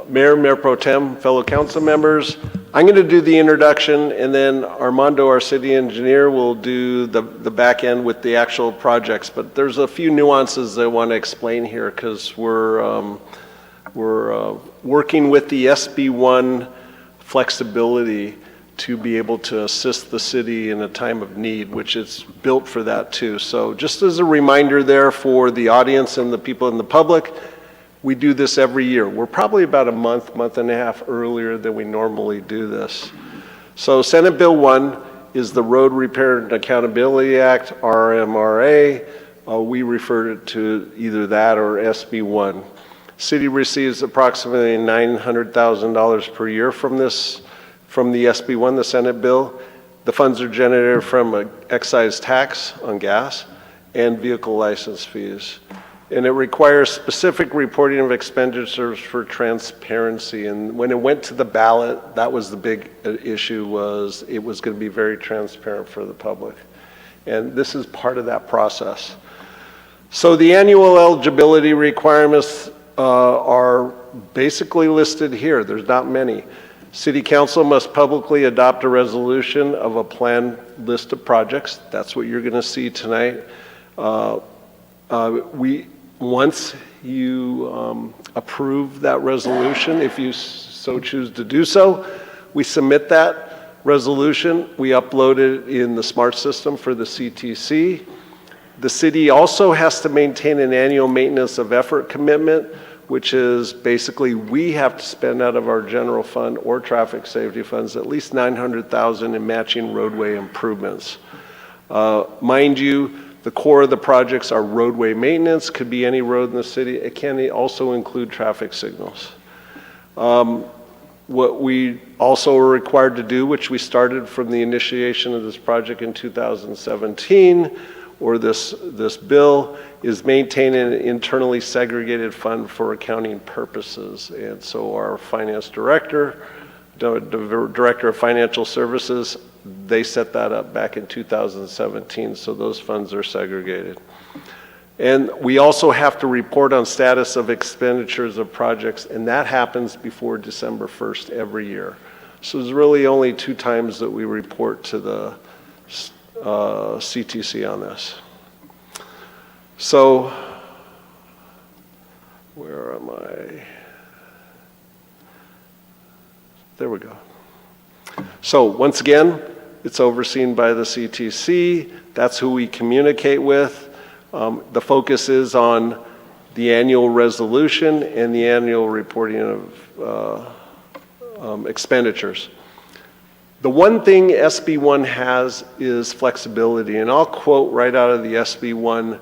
Mayor, Mayor Pro Tem, fellow council members, I'm going to do the introduction, and then Armando, our city engineer, will do the back end with the actual projects. But there's a few nuances I want to explain here because we're working with the SB1 flexibility to be able to assist the city in a time of need, which is built for that too. So just as a reminder there for the audience and the people in the public, we do this every year. We're probably about a month and a half earlier than we normally do this. So Senate Bill 1 is the Road Repair and Accountability Act, RMRA. We refer to either that or SB1. City receives approximately $900,000 per year from the SB1, the Senate bill. The funds are generated from an excise tax on gas and vehicle license fees. And it requires specific reporting of expenditures for transparency. And when it went to the ballot, that was the big issue, was it was going to be very transparent for the public. And this is part of that process. So the annual eligibility requirements are basically listed here. There's not many. City Council must publicly adopt a resolution of a planned list of projects. That's what you're going to see tonight. Once you approve that resolution, if you so choose to do so, we submit that resolution. We upload it in the SMART system for the CTC. The city also has to maintain an annual maintenance of effort commitment, which is basically we have to spend out of our general fund or traffic safety funds at least $900,000 in matching roadway improvements. Mind you, the core of the projects are roadway maintenance, could be any road in the city. It can also include traffic signals. What we also are required to do, which we started from the initiation of this project in 2017, or this bill, is maintain an internally segregated fund for accounting purposes. And so our finance director, the director of financial services, they set that up back in 2017, so those funds are segregated. And we also have to report on status of expenditures of projects, and that happens before December 1st every year. So there's really only 2 times that we report to the CTC on this. So, where am I? There we go. So once again, it's overseen by the CTC. That's who we communicate with. The focus is on the annual resolution and the annual reporting of expenditures. The one thing SB1 has is flexibility, and I'll quote right out of the SB1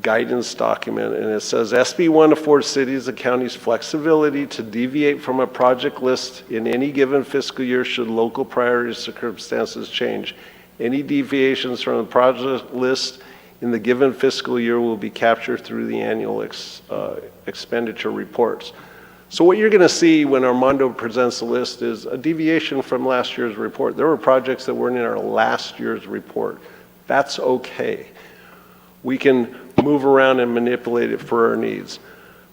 guidance document, and it says, SB1 affords cities and counties flexibility to deviate from a project list in any given fiscal year should local priorities circumstances change. Any deviations from the project list in the given fiscal year will be captured through the annual expenditure reports. So what you're going to see when Armando presents the list is a deviation from last year's report. There were projects that weren't in our last year's report. That's okay. We can move around and manipulate it for our needs.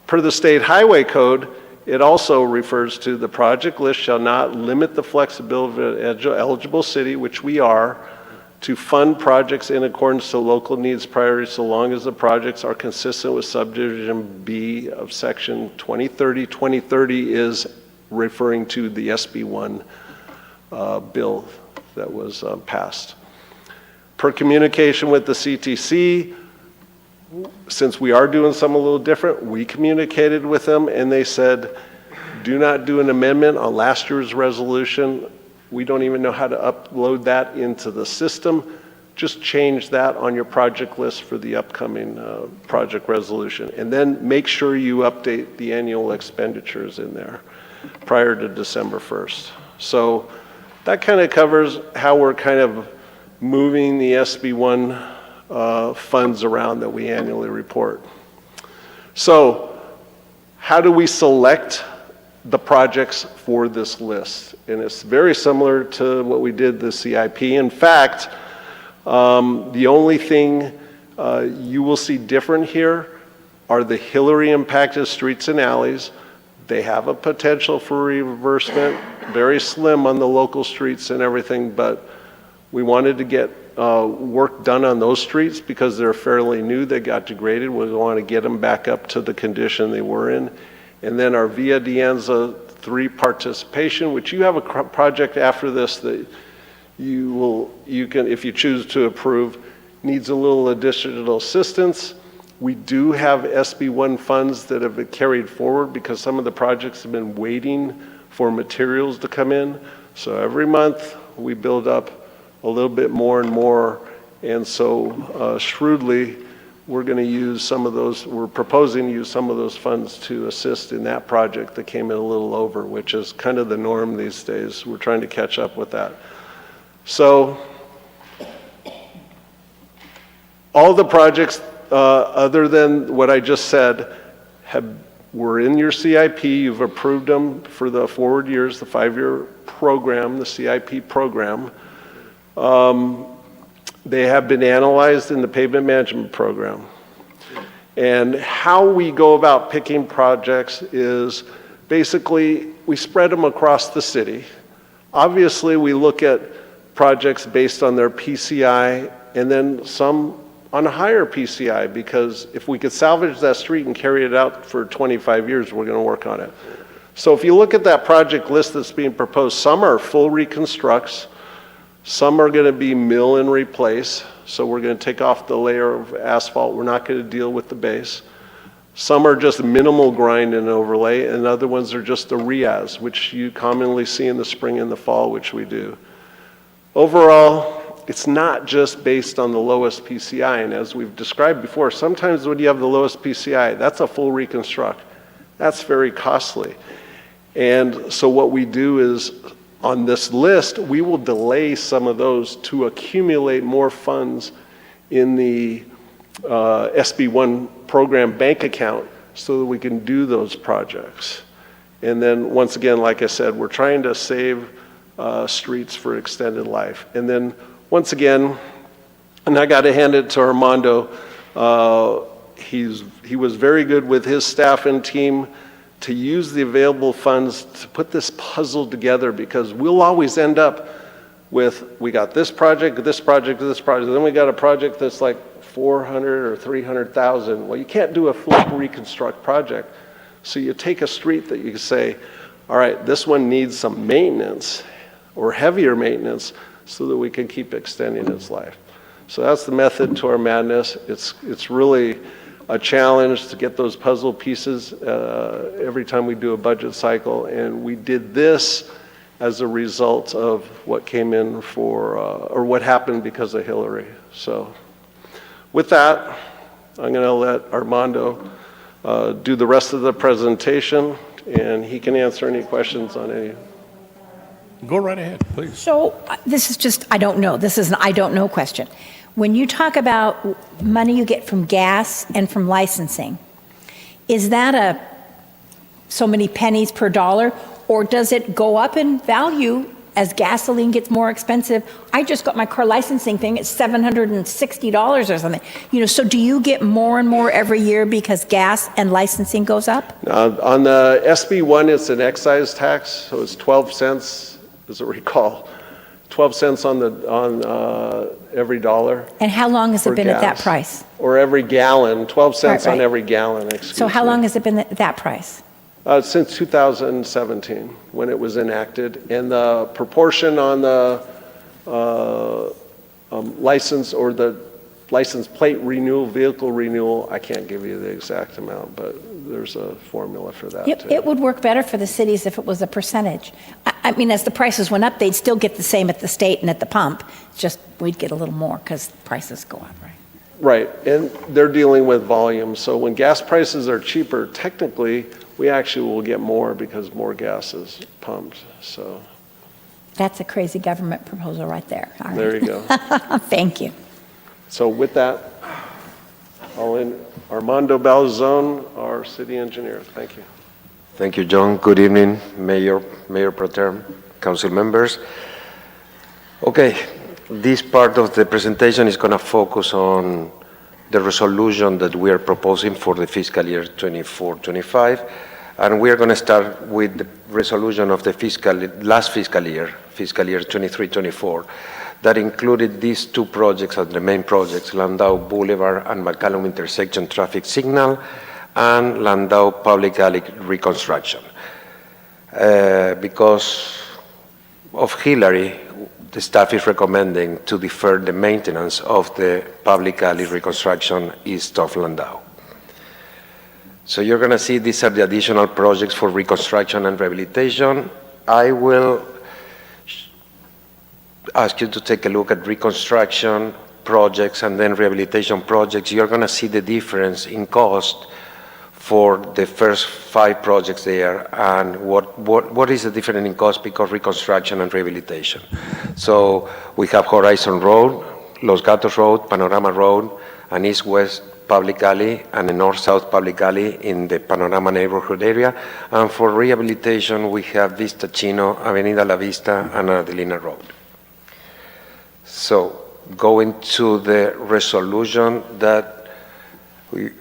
Per the state highway code, it also refers to the project list shall not limit the flexibility of an eligible city, which we are, to fund projects in accordance to local needs priorities so long as the projects are consistent with subdivision B of section 2030. 2030 is referring to the SB1 bill that was passed. Per communication with the CTC, since we are doing something a little different, we communicated with them and they said, do not do an amendment on last year's resolution. We don't even know how to upload that into the system. Just change that on your project list for the upcoming project resolution. And then make sure you update the annual expenditures in there prior to December 1st. So that kind of covers how we're kind of moving the SB1 funds around that we annually report. So how do we select the projects for this list? And it's very similar to what we did the CIP. In fact, the only thing you will see different here are the Hillary impacted streets and alleys. They have a potential for reimbursement, very slim on the local streets and everything, but we wanted to get work done on those streets because they're fairly new. They got degraded. We want to get them back up to the condition they were in. And then our Via Dianza 3 participation, which you have a project after this that you can, if you choose to approve, needs a little additional assistance. We do have SB1 funds that have been carried forward because some of the projects have been waiting for materials to come in. So every month we build up a little bit more and more. And so shrewdly, we're going to use some of those, we're proposing to use some of those funds to assist in that project that came in a little over, which is kind of the norm these days. We're trying to catch up with that. So all the projects other than what I just said were in your CIP. You've approved them for the forward years, the 5-year program, the CIP program. They have been analyzed in the pavement management program. And how we go about picking projects is basically we spread them across the city. Obviously, we look at projects based on their PCI and then some on a higher PCI, because if we could salvage that street and carry it out for 25 years, we're going to work on it. So if you look at that project list that's being proposed, some are full reconstructs, some are going to be mill and replace, so we're going to take off the layer of asphalt, we're not going to deal with the base. Some are just minimal grind and overlay, and other ones are just a RIAS, which you commonly see in the spring and the fall, which we do. Overall, it's not just based on the lowest PCI, and as we've described before, sometimes when you have the lowest PCI, that's a full reconstruct. That's very costly. And so what we do is, on this list, we will delay some of those to accumulate more funds in the SB1 program bank account so that we can do those projects. And then, once again, like I said, we're trying to save streets for extended life. And then, once again, and I got to hand it to Armando, he was very good with his staff and team to use the available funds to put this puzzle together, because we'll always end up with, we got this project, this project, this project, then we got a project that's like 400 or 300,000. Well, you can't do a full reconstruct project. So you take a street that you can say, all right, this one needs some maintenance or heavier maintenance so that we can keep extending its life. So that's the method to our madness. It's really a challenge to get those puzzle pieces every time we do a budget cycle, and we did this as a result of what came in for, or what happened because of Hillary. So with that, I'm going to let Armando do the rest of the presentation, and he can answer any questions on any. Go right ahead, please. So this is just, I don't know. This is an I don't know question. When you talk about money you get from gas and from licensing, is that so many pennies per dollar, or does it go up in value as gasoline gets more expensive? I just got my car licensing thing, it's $760 or something. So do you get more and more every year because gas and licensing goes up? On the SB1, it's an excise tax, so it's 12 cents, as I recall. 12 cents on every dollar. And how long has it been at that price? Or every gallon, 12 cents Right. on every gallon, So how long has it been at that price? Since 2017, when it was enacted. And the proportion on the license or the license plate renewal, vehicle renewal, I can't give you the exact amount, but there's a formula for that too. It would work better for the cities if it was a percentage. I mean, as the prices went up, they'd still get the same at the state and at the pump. It's just we'd get a little more because prices go up, right? Right, and they're dealing with volume. So when gas prices are cheaper, technically, we actually will get more because more gas is pumped, so. That's a crazy government proposal right there. All right. There you go. Thank you. So with that, Armando Balzone, our city engineer. Thank you. Thank you, John. Good evening, Mayor Pro Tem, council members. Okay, this part of the presentation is going to focus on the resolution that we are proposing for the fiscal year 24-25. And we are going to start with the resolution of the last fiscal year 23-24, that included these two projects as the main projects, Landau Boulevard and McCallum intersection traffic signal, and Landau Public Alley reconstruction. Because of Hillary, the staff is recommending to defer the maintenance of the public alley reconstruction east of Landau. So you're going to see these are the additional projects for reconstruction and rehabilitation. I will ask you to take a look at reconstruction projects and then rehabilitation projects. You're going to see the difference in cost for the first 5 projects there, and what is the difference in cost because reconstruction and rehabilitation. So we have Horizon Road, Los Gatos Road, Panorama Road, an east-west public alley and a north-south public alley in the Panorama neighborhood area. And for rehabilitation, we have Vista Chino, Avenida La Vista, and Adelina Road. So going to the resolution that we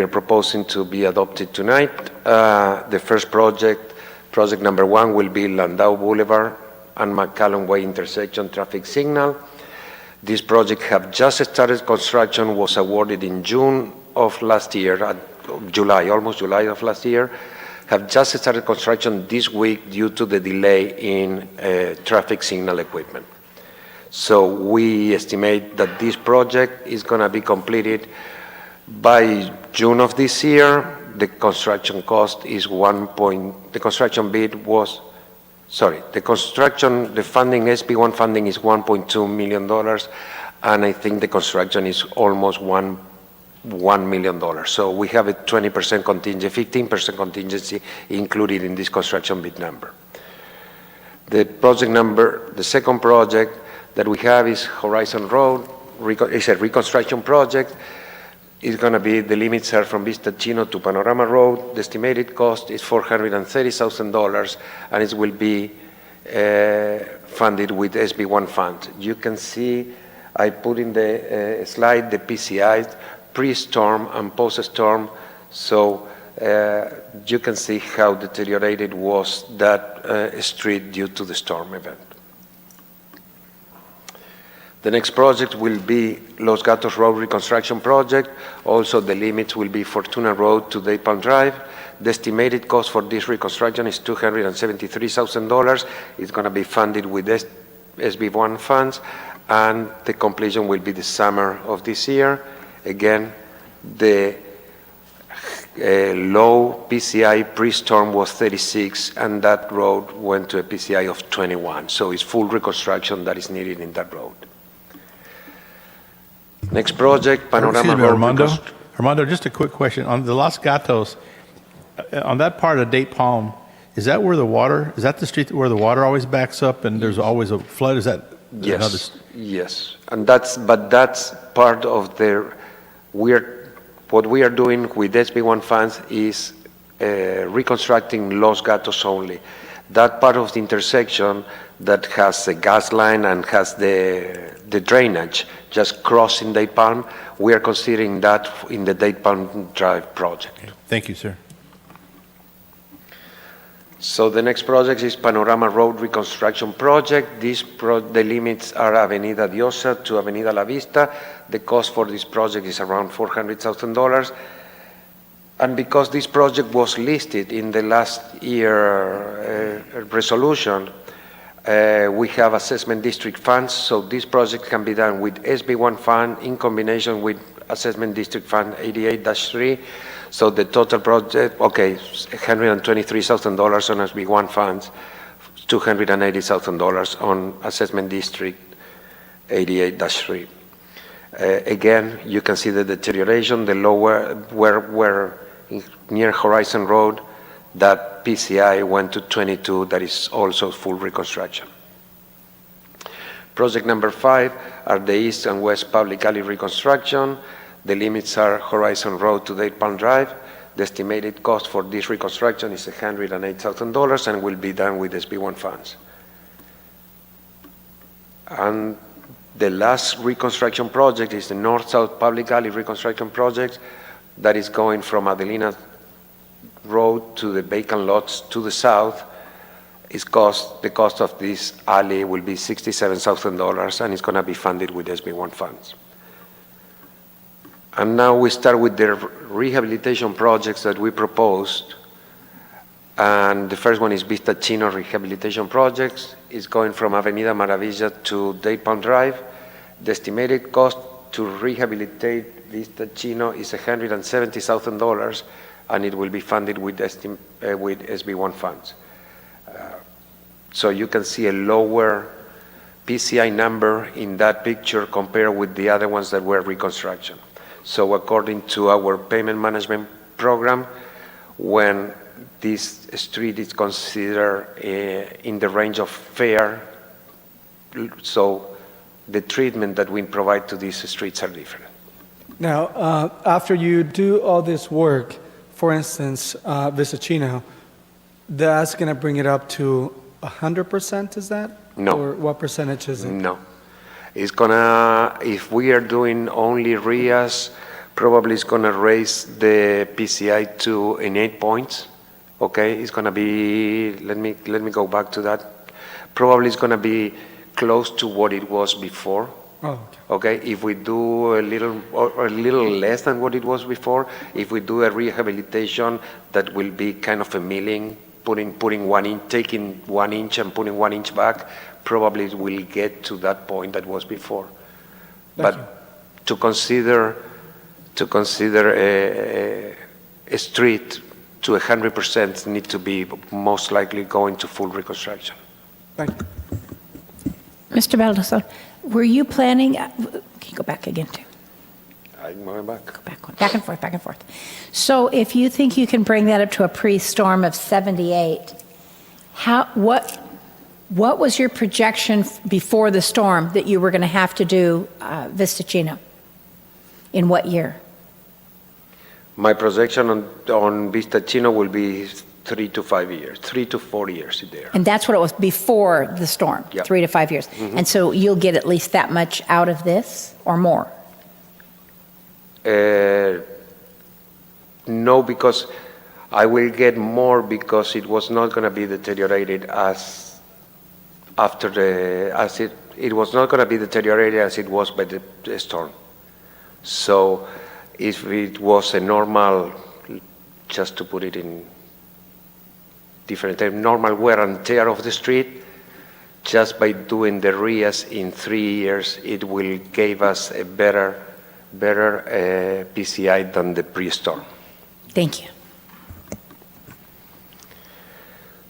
are proposing to be adopted tonight. The first project number 1, will be Landau Boulevard and McCallum Way intersection traffic signal. This project have just started construction, was awarded in June of last year, almost July of last year. Have just started construction this week due to the delay in traffic signal equipment. So we estimate that this project is going to be completed by June of this year. The construction cost is the funding, SB1 funding is $1.2 million, and I think the construction is almost $1 million. So we have a 20% contingency, 15% contingency included in this construction bid number. The second project that we have is Horizon Road. It's a reconstruction project. It's going to be, the limits are from Vista Chino to Panorama Road. The estimated cost is $430,000, and it will be funded with SB1 funds. You can see, I put in the slide the PCIs, pre-storm and post-storm, so you can see how deteriorated was that street due to the storm event. The next project will be Los Gatos Road reconstruction project. Also, the limits will be Fortuna Road to Day Palm Drive. The estimated cost for this reconstruction is $273,000. It's going to be funded with SB1 funds, and the completion will be the summer of this year. Again, the low PCI pre-storm was 36, and that road went to a PCI of 21. So it's full reconstruction that is needed in that road. Next project, Panorama Excuse me, Road. Armando, just a quick question. On the Los Gatos, on that part of Date Palm, is that the street where the water always backs up and there's always a flood? Is that Yes, yes. And that's part of what we are doing with SB1 funds is reconstructing Los Gatos only. That part of the intersection that has the gas line and has the drainage just crossing Date Palm, we are considering that in the Date Palm Drive project. Okay. Thank you, sir. So the next project is Panorama Road reconstruction project. The limits are Avenida Diosa to Avenida La Vista. The cost for this project is around $400,000. And because this project was listed in the last year resolution, we have assessment district funds, so this project can be done with SB1 fund in combination with assessment district fund 88-3. So the total project, $123,000 on SB1 funds, $280,000 on assessment district 88-3. Again, you can see the deterioration, the lower, where near Horizon Road, that PCI went to 22, that is also full reconstruction. Project number 5 are the east and west public alley reconstruction. The limits are Horizon Road to Date Palm Drive. The estimated cost for this reconstruction is $108,000 and will be done with SB1 funds. And the last reconstruction project is the north-south public alley reconstruction project that is going from Adelina road to the vacant lots to the south, the cost of this alley will be $67,000, and it's going to be funded with SB1 funds. And now we start with the rehabilitation projects that we proposed. And the first one is Vista Chino Rehabilitation Projects. It's going from Avenida Maravilla to Dade Palm Drive. The estimated cost to rehabilitate Vista Chino is $170,000, and it will be funded with SB1 funds. So you can see a lower PCI number in that picture compared with the other ones that were reconstruction. So according to our payment management program, when this street is considered in the range of fair, so the treatment that we provide to these streets are different. Now, after you do all this work, for instance, Vista Chino, that's going to bring it up to 100%, is that? No. Or what percentage is it? No. It's gonna, if we are doing only RIAs, probably it's gonna raise the PCI to 8 points. Okay, it's gonna be, let me go back to that. Probably it's gonna be close to what it was before. Oh, okay. If we do a little less than what it was before, if we do a rehabilitation, that will be kind of a milling, putting 1 inch, taking 1 inch and putting 1 inch back, probably it will get to that point that was before. But to consider a street to 100% need to be most likely going to full reconstruction. Thank you. Mr. Baldassar, were you planning, can you go back again too? I'm going back. Go back and forth, back and forth. So if you think you can bring that up to a pre-storm of 78, what was your projection before the storm that you were going to have to do Vista Chino? In what year? My projection on Vista Chino will be 3 to 5 years, 3 to 4 years there. And that's what it was before the storm, Yep. 3 to 5 years. Mm-hmm. And so you'll get at least that much out of this or more? No, because I will get more because it was not going to be deteriorated as it was not going to be deteriorated as it was by the storm. So if it was a normal, just to put it in different terms, normal wear and tear of the street, just by doing the RIAs in 3 years, it will give us a better PCI than the pre-storm. Thank you.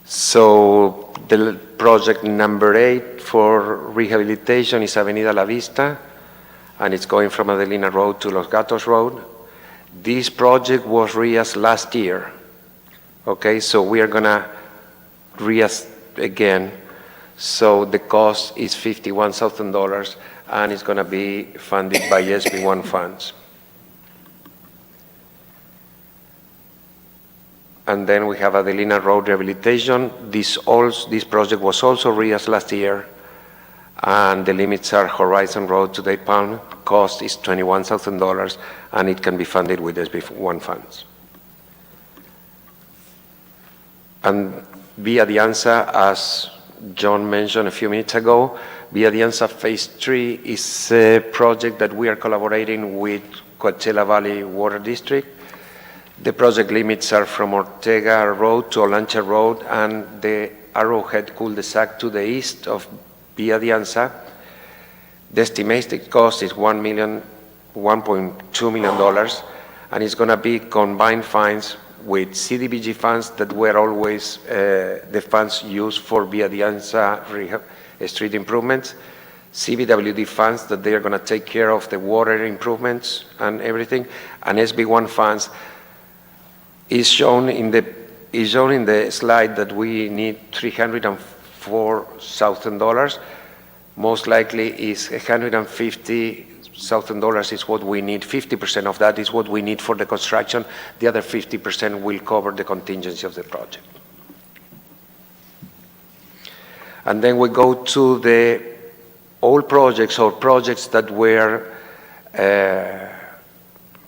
So the project number 8 for rehabilitation is Avenida La Vista, and it's going from Adelina Road to Los Gatos Road. This project was RIAS last year. Okay, so we are gonna RIAS again. So the cost is $51,000, and it's gonna be funded by SB1 funds. And then we have Adelina Road Rehabilitation. This project was also RIAS last year, and the limits are Horizon Road to Dade Palm. Cost is $21,000, and it can be funded with SB1 funds. And Via Dianza, as John mentioned a few minutes ago, Via Dianza Phase 3 is a project that we are collaborating with Coachella Valley Water District. The project limits are from Ortega Road to Olancha Road and the Arrowhead cul-de-sac to the east of Via Dianza. The estimated cost is $1.2 million, and it's going to be combined funds with CDBG funds that were always the funds used for Via Dianza street improvements, CBWD funds that they are going to take care of the water improvements and everything, and SB1 funds. Is shown in the slide that we need $304,000. Most likely is $150,000 is what we need. 50% of that is what we need for the construction. The other 50% will cover the contingency of the project. And then we go to the old projects or projects that were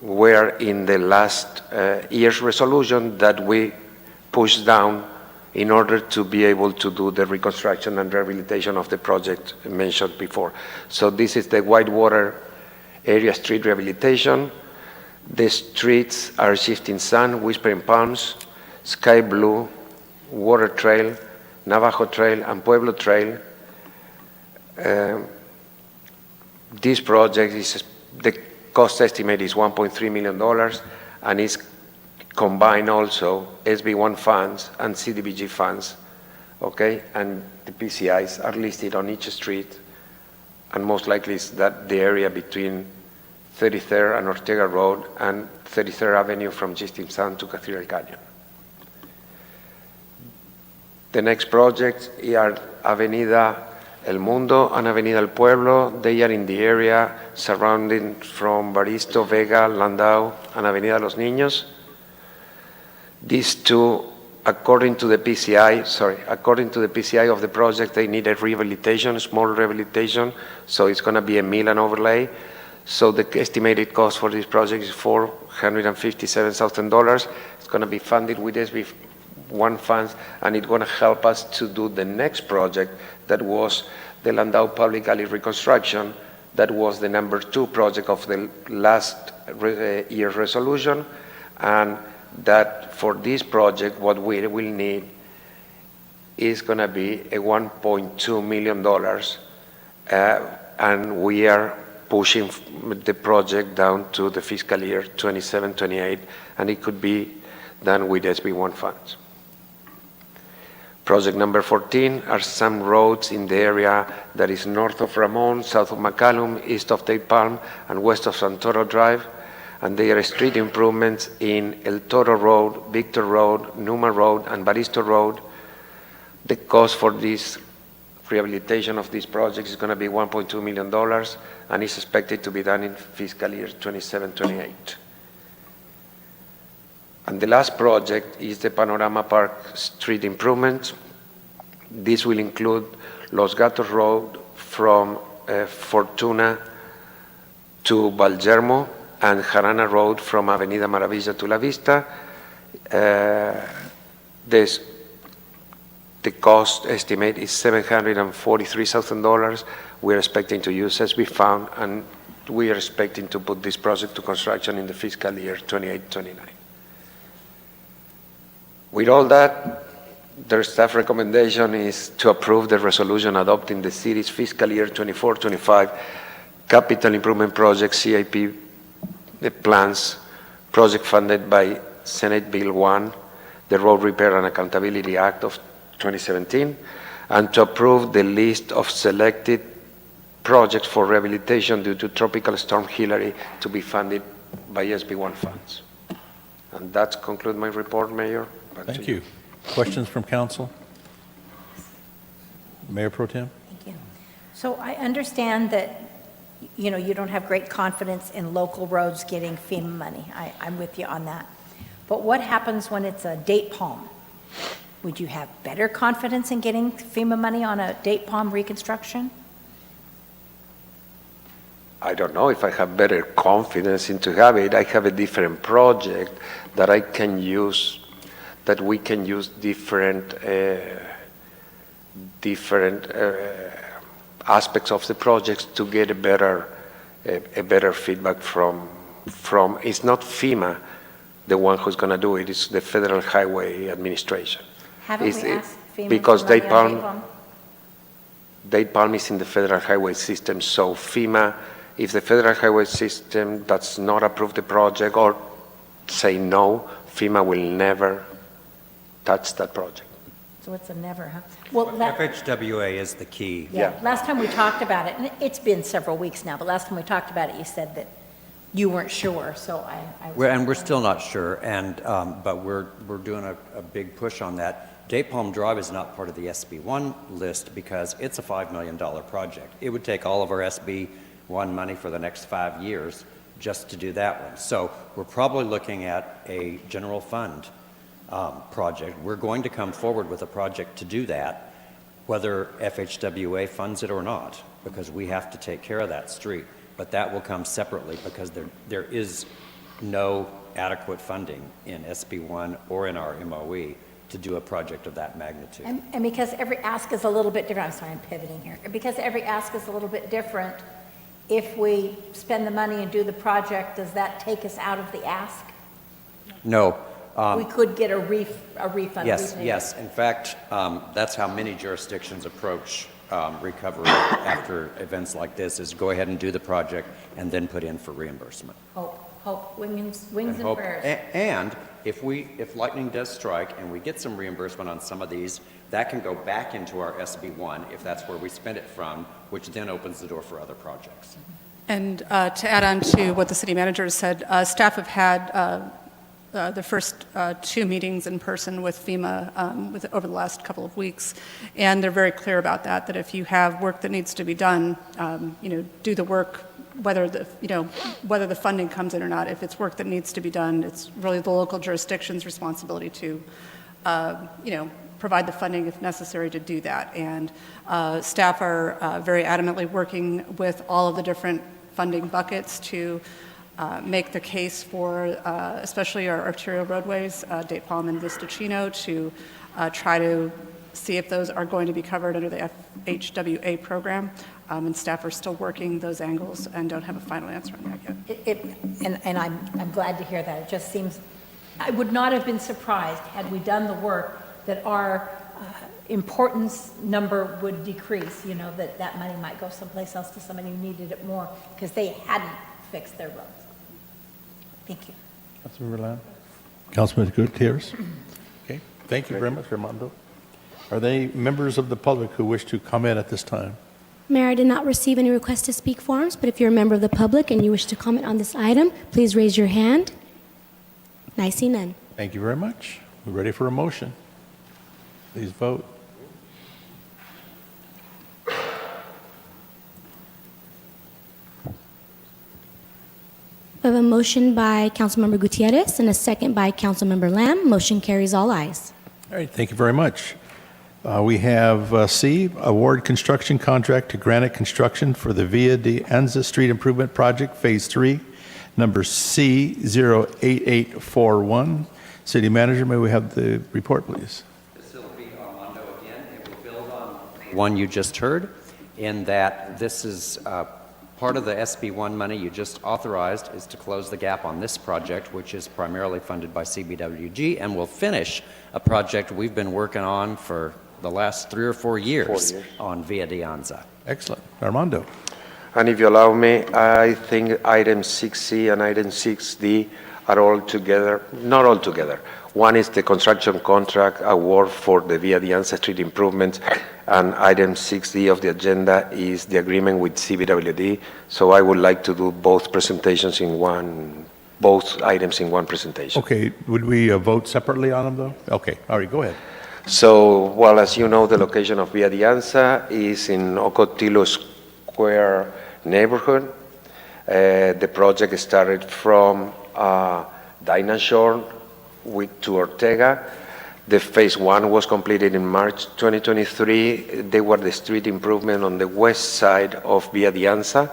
were in the last year's resolution that we pushed down in order to be able to do the reconstruction and rehabilitation of the project mentioned before. So this is the Whitewater area street rehabilitation. The streets are Shifting Sun, Whispering Palms, Sky Blue, Water Trail, Navajo Trail, and Pueblo Trail. This project is, the cost estimate is $1.3 million, and is combine also SB1 funds and CDBG funds, okay? And the PCIs are listed on each street, and most likely is that the area between 33rd and Ortega Road and 33rd Avenue from Shifting Sun to Cathedral Canyon. The next projects are Avenida El Mundo and Avenida El Pueblo. They are in the area surrounding from Baristo, Vega, Landau, and Avenida Los Niños. These two, according to the PCI of the project, they need a rehabilitation, small rehabilitation, so it's going to be a mill and overlay. So the estimated cost for this project is $457,000. It's going to be funded with SB1 funds, and it's going to help us to do the next project that was the Landau Public Alley reconstruction. That was the number 2 project of the last year's resolution, and that for this project, what we will need is going to be a $1.2 million, and we are pushing the project down to the fiscal year 27-28, and it could be done with SB1 funds. Project number 14 are some roads in the area that is north of Ramon, south of McCallum, east of Dade Palm, and west of Santoro Drive. And they are street improvements in El Toro Road, Victor Road, Numa Road, and Baristo Road. The cost for this rehabilitation of this project is going to be $1.2 million, and is expected to be done in fiscal year 27-28. And the last project is the Panorama Park street improvements. This will include Los Gatos Road from Fortuna to Valgermo, and Jarana Road from Avenida Maravilla to La Vista. The cost estimate is $743,000. We're expecting to use SB fund, and we are expecting to put this project to construction in the fiscal year 28-29. With all that, their staff recommendation is to approve the resolution adopting the city's fiscal year 24-25 capital improvement project CIP plans, project funded by Senate Bill 1, the Road Repair and Accountability Act of 2017, and to approve the list of selected projects for rehabilitation due to Tropical Storm Hilary to be funded by SB1 funds. And that concludes my report, Mayor. Back Thank to you. Questions from council? Mayor Pro Tem? Thank you. So I understand that, you know, you don't have great confidence in local roads getting FEMA money. I'm with you on that. But what happens when it's a date palm? Would you have better confidence in getting FEMA money on a date palm reconstruction? I don't know if I have better confidence into have it. I have a different project that I can use, that we can use different aspects of the projects to get a better feedback from. It's not FEMA the one who's going to do it. It's the Federal Highway Administration. Haven't we asked FEMA because for money Dade on Dade Palm? Dade Palm is in the Federal Highway System, so FEMA, if the Federal Highway System does not approve the project or say no, FEMA will never touch that project. So it's a never, huh? Well, that, FHWA is the key. yeah, last time we talked about it, and it's been several weeks now, but last time we talked about it, you said that you weren't sure, so I was... We're still not sure, and but we're doing a big push on that. Dade Palm Drive is not part of the SB1 list because it's a $5 million project. It would take all of our SB1 money for the next 5 years just to do that one. So we're probably looking at a general fund project. We're going to come forward with a project to do that, whether FHWA funds it or not, because we have to take care of that street. But that will come separately because there is no adequate funding in SB1 or in our MOE to do a project of that magnitude. And because every ask is a little bit different, I'm sorry, I'm pivoting here. Because every ask is a little bit different, if we spend the money and do the project, does that take us out of the ask? No. We could get a refund. Yes, repayment. yes. In fact, that's how many jurisdictions approach recovery after events like this, is go ahead and do the project and then put in for reimbursement. Hope, wings and hope. prayers. And if lightning does strike and we get some reimbursement on some of these, that can go back into our SB1 if that's where we spend it from, which then opens the door for other projects. And to add on to what the city manager said, staff have had the first 2 meetings in person with FEMA over the last couple of weeks, and they're very clear about that if you have work that needs to be done, do the work, whether the funding comes in or not. If it's work that needs to be done, it's really the local jurisdiction's responsibility to, provide the funding if necessary to do that. And staff are very adamantly working with all of the different funding buckets to make the case for, especially our arterial roadways, Date Palm and Vista Chino, to try to see if those are going to be covered under the FHWA program. And staff are still working those angles and don't have a final answer on that yet. And I'm glad to hear that. It just seems, I would not have been surprised had we done the work that our importance number would decrease, that money might go someplace else to somebody who needed it more because they hadn't fixed their roads. Thank you. Councilmember Lamb? Councilman Gutierrez? Okay, thank you very much, Armando. Are there members of the public who wish to comment at this time? Mayor, I did not receive any requests to speak forms, but if you're a member of the public and you wish to comment on this item, please raise your hand. And I see none. Thank you very much. We're ready for a motion. Please vote. We have a motion by Councilmember Gutierrez and a second by Councilmember Lamb. Motion carries all ayes. All right, thank you very much. We have C, award construction contract to Granite Construction for the Via de Anza Street Improvement Project, Phase 3, number C08841. City Manager, may we have the report, please? This will be Armando again. It will build on the one you just heard, in that this is part of the SB1 money you just authorized is to close the gap on this project, which is primarily funded by CBWG, and will finish a project we've been working on for the last 3 or 4 years, on Via de Anza. Excellent. Armando. And if you allow me, I think item 6C and item 6D are all together, not all together. One is the construction contract award for the Via de Anza Street improvements, and item 6D of the agenda is the agreement with CBWD. So I would like to do both presentations in one, both items in one presentation. Okay, would we vote separately on them, though? Okay, all right, go ahead. So, well, as you know, the location of Via de Anza is in Ocotillo Square neighborhood. The project started from Dinah Shore to Ortega. The phase 1 was completed in March 2023. They were the street improvement on the west side of Via de Anza.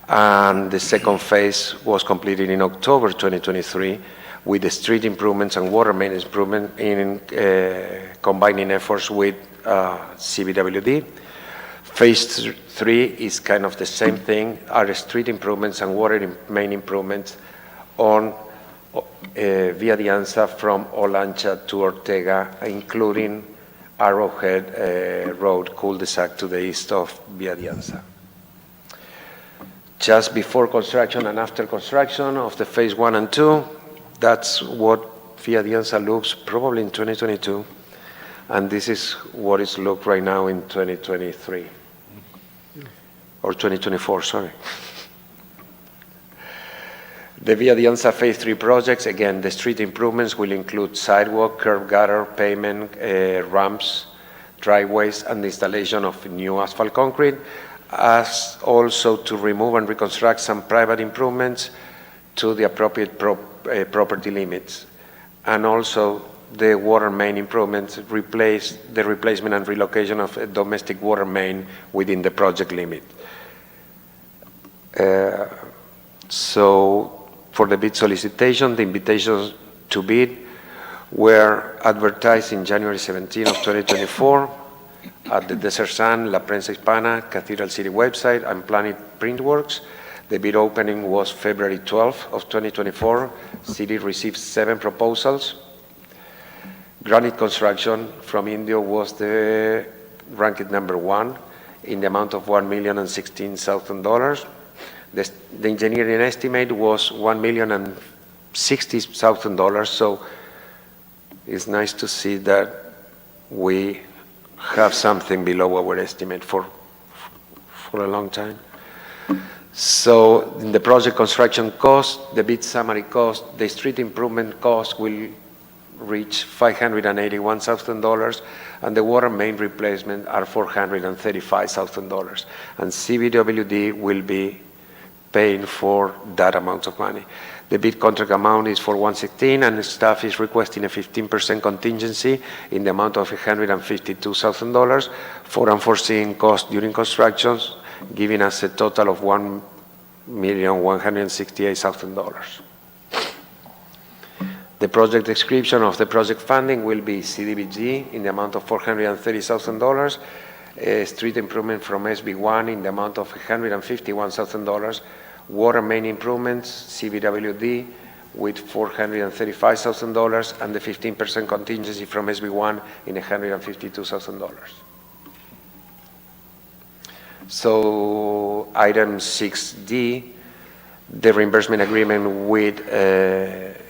And the second phase was completed in October 2023 with the street improvements and water main improvement in combining efforts with CBWD. Phase 3 is kind of the same thing, are street improvements and water main improvements on Via de Anza from Olancha to Ortega, including Arrowhead Road cul-de-sac to the east of Via de Anza. Just before construction and after construction of the phase 1 and 2, that's what Via de Anza looks probably in 2022, and this is what it's looked right now in 2023, or 2024, sorry. The Via de Anza Phase 3 projects, again, the street improvements will include sidewalk, curb gutter, pavement, ramps, driveways, and the installation of new asphalt concrete, as also to remove and reconstruct some private improvements to the appropriate property limits. And also the water main improvements, the replacement and relocation of a domestic water main within the project limit. So for the bid solicitation. The invitations to bid were advertised in January 17 of 2024 at the Desert Sun, La Prensa Hispana, Cathedral City website, and Planet Printworks. The bid opening was February 12 of 2024. City received 7 proposals. Granite Construction from Indio was the ranked number 1 in the amount of $1,016,000. The engineering estimate was $1,060,000. So it's nice to see that we have something below our estimate for a long time. So in the project construction cost, the bid summary cost, the street improvement cost will reach $581,000, and the water main replacement are $435,000. And CBWD will be paying for that amount of money. The bid contract amount is for $116,000, and the staff is requesting a 15% contingency in the amount of $152,000 for unforeseen costs during construction, giving us a total of $1,168,000. The project description of the project funding will be CDBG in the amount of $430,000, street improvement from SB1 in the amount of $151,000, water main improvements, CBWD, with $435,000, and the 15% contingency from SB1 in $152,000. So item 6D, the reimbursement agreement with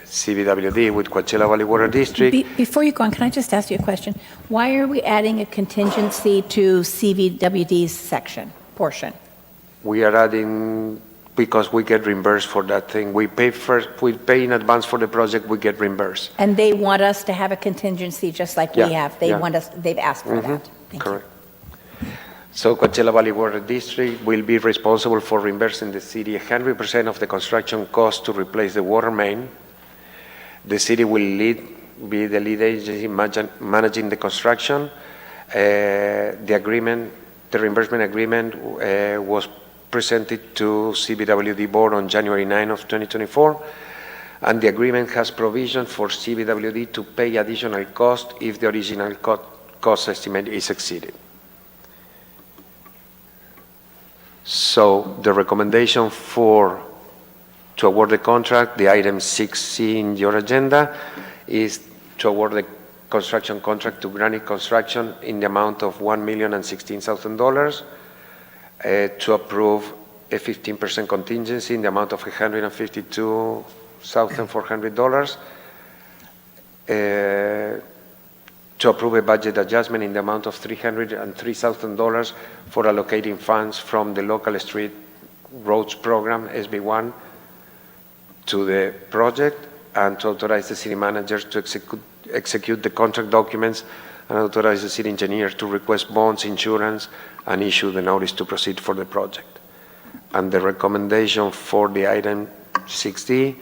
CBWD, with Coachella Valley Water District. Before you go on, can I just ask you a question? Why are we adding a contingency to CVWD's portion? We are adding because we get reimbursed for that thing. We pay in advance for the project, we get reimbursed. And they want us to have a contingency just like we have. They've asked for that. Thank Correct. So Coachella Valley Water District will be responsible for reimbursing the city 100% of the construction cost to replace the water main. The city will be the lead agency managing the construction. The reimbursement agreement was presented to CBWD board on January 9 of 2024, and the agreement has provision for CBWD to pay additional cost if the original cost estimate is exceeded. So the recommendation to award the contract, the item 6C in your agenda, is to award the construction contract to Granite Construction in the amount of $1,016,000, to approve a 15% contingency in the amount of $152,400, to approve a budget adjustment in the amount of $303,000 for allocating funds from the local street roads program, SB1, to the project, and to authorize the city manager to execute the contract documents and authorize the city engineer to request bonds, insurance, and issue the notice to proceed for the project. And the recommendation for the item 6D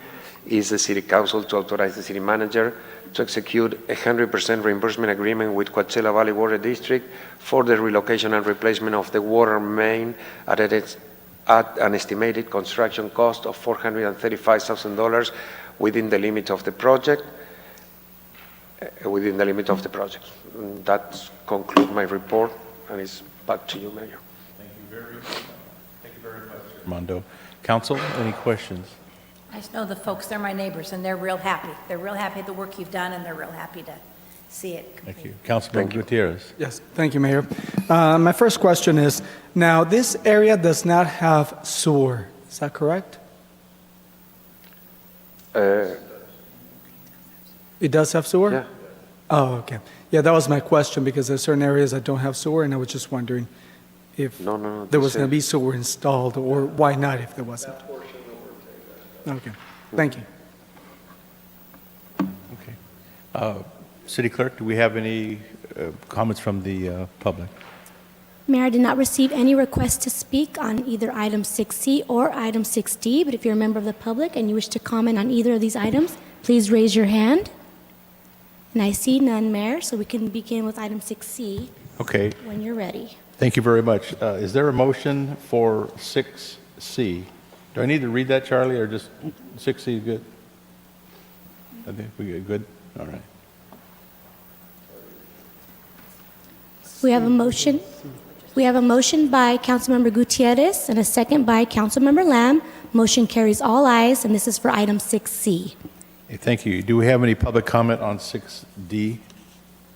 is the city council to authorize the city manager to execute a 100% reimbursement agreement with Coachella Valley Water District for the relocation and replacement of the water main at an estimated construction cost of $435,000 within the limit of the project. That concludes my report, and it's back to you, Mayor. Thank you very much, Armando. Council, any questions? I just know the folks, they're my neighbors, and they're real happy. They're real happy with the work you've done, and they're real happy to see it complete. Thank you. Councilman Gutierrez. Yes, thank you, Mayor. My first question is, now this area does not have sewer, is that correct? It does have sewer? Yeah. Oh, okay. Yeah, that was my question, because there's certain areas that don't have sewer, and I was just wondering if there was going to be sewer installed, or why not if there wasn't? Okay, thank you. Okay. City Clerk, do we have any comments from the public? Mayor, I did not receive any requests to speak on either item 6C or item 6D, but if you're a member of the public and you wish to comment on either of these items, please raise your hand. And I see none, Mayor, so we can begin with item 6C. Okay. When you're ready. Thank you very much. Is there a motion for 6C? Do I need to read that, Charlie, or just 6C is good? I think we get good? All right. We have a motion. We have a motion by Councilmember Gutierrez and a second by Councilmember Lamb. Motion carries all ayes, and this is for item 6C. Okay, thank you. Do we have any public comment on 6D?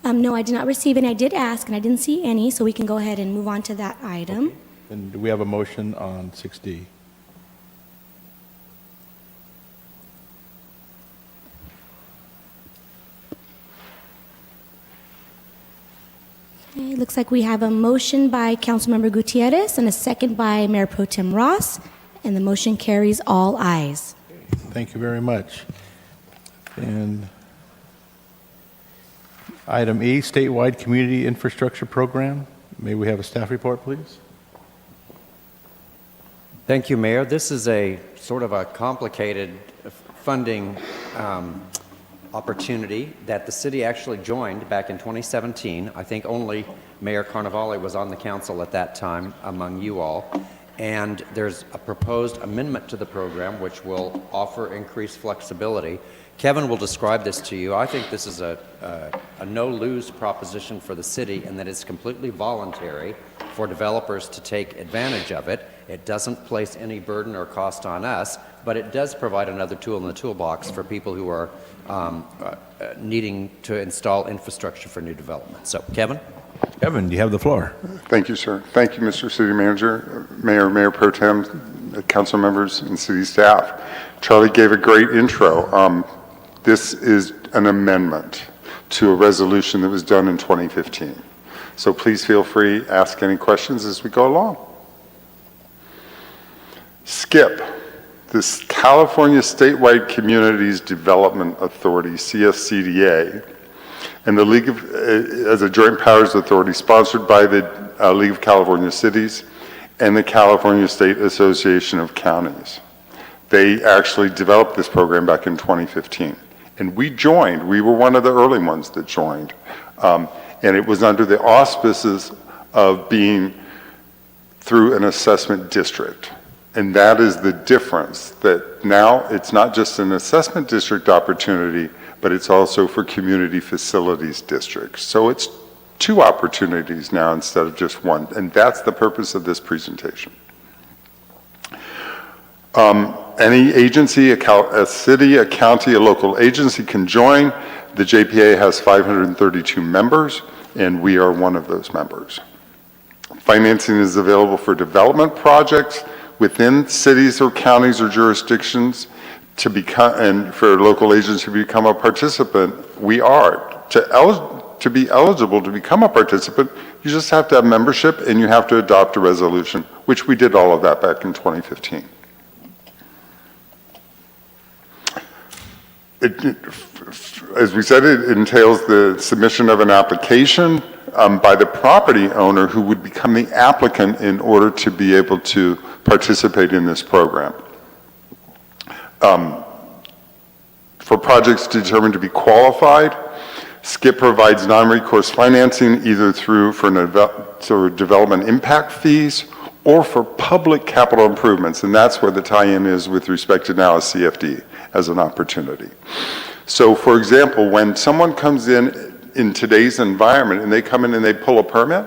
No, I did not receive any. I did ask, and I didn't see any, so we can go ahead and move on to that item. And do we have a motion on 6D? Okay, looks like we have a motion by Councilmember Gutierrez and a second by Mayor Pro Tem Ross, and the motion carries all ayes. Thank you very much. And item E, statewide community infrastructure program. May we have a staff report, please? Thank you, Mayor. This is a sort of a complicated funding opportunity that the city actually joined back in 2017. I think only Mayor Carnevale was on the council at that time among you all. And there's a proposed amendment to the program which will offer increased flexibility. Kevin will describe this to you. I think this is a no-lose proposition for the city in that it's completely voluntary for developers to take advantage of it. It doesn't place any burden or cost on us, but it does provide another tool in the toolbox for people who are needing to install infrastructure for new development. So, Kevin? Kevin, you have the floor. Thank you, sir. Thank you, Mr. City Manager, Mayor Pro Tem, council members, and city staff. Charlie gave a great intro. This is an amendment to a resolution that was done in 2015. So please feel free to ask any questions as we go along. SCIP, this California Statewide Communities Development Authority, CSCDA, and the League of, as a joint powers authority sponsored by the League of California Cities and the California State Association of Counties. They actually developed this program back in 2015. And we joined, we were one of the early ones that joined. And it was under the auspices of being through an assessment district. And that is the difference, that now it's not just an assessment district opportunity, but it's also for community facilities districts. So it's two opportunities now instead of just one. And that's the purpose of this presentation. Any agency, a city, a county, a local agency can join. The JPA has 532 members, and we are one of those members. Financing is available for development projects within cities or counties or jurisdictions to become, and for a local agency to become a participant. We are. To be eligible to become a participant, you just have to have membership and you have to adopt a resolution, which we did all of that back in 2015. As we said, it entails the submission of an application by the property owner who would become the applicant in order to be able to participate in this program. For projects determined to be qualified, SCIP provides non-recourse financing either through development impact fees or for public capital improvements, and that's where the tie-in is with respect to now a CFD as an opportunity. So for example, when someone comes in today's environment and they come in and they pull a permit,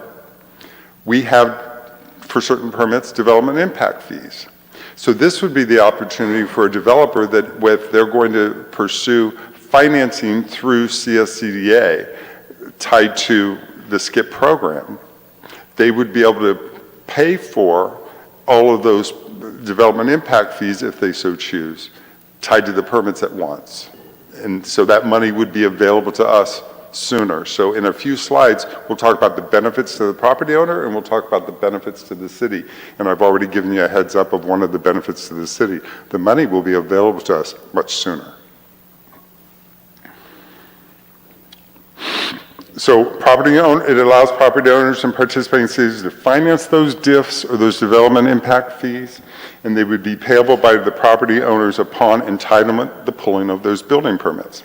we have, for certain permits, development impact fees. So this would be the opportunity for a developer that if they're going to pursue financing through CSCDA tied to the SCIP program, they would be able to pay for all of those development impact fees if they so choose, tied to the permits at once. And so that money would be available to us sooner. So in a few slides, we'll talk about the benefits to the property owner and we'll talk about the benefits to the city. And I've already given you a heads up of one of the benefits to the city. The money will be available to us much sooner. So it allows property owners and participating cities to finance those DIFs or those development impact fees, and they would be payable by the property owners upon entitlement, the pulling of those building permits.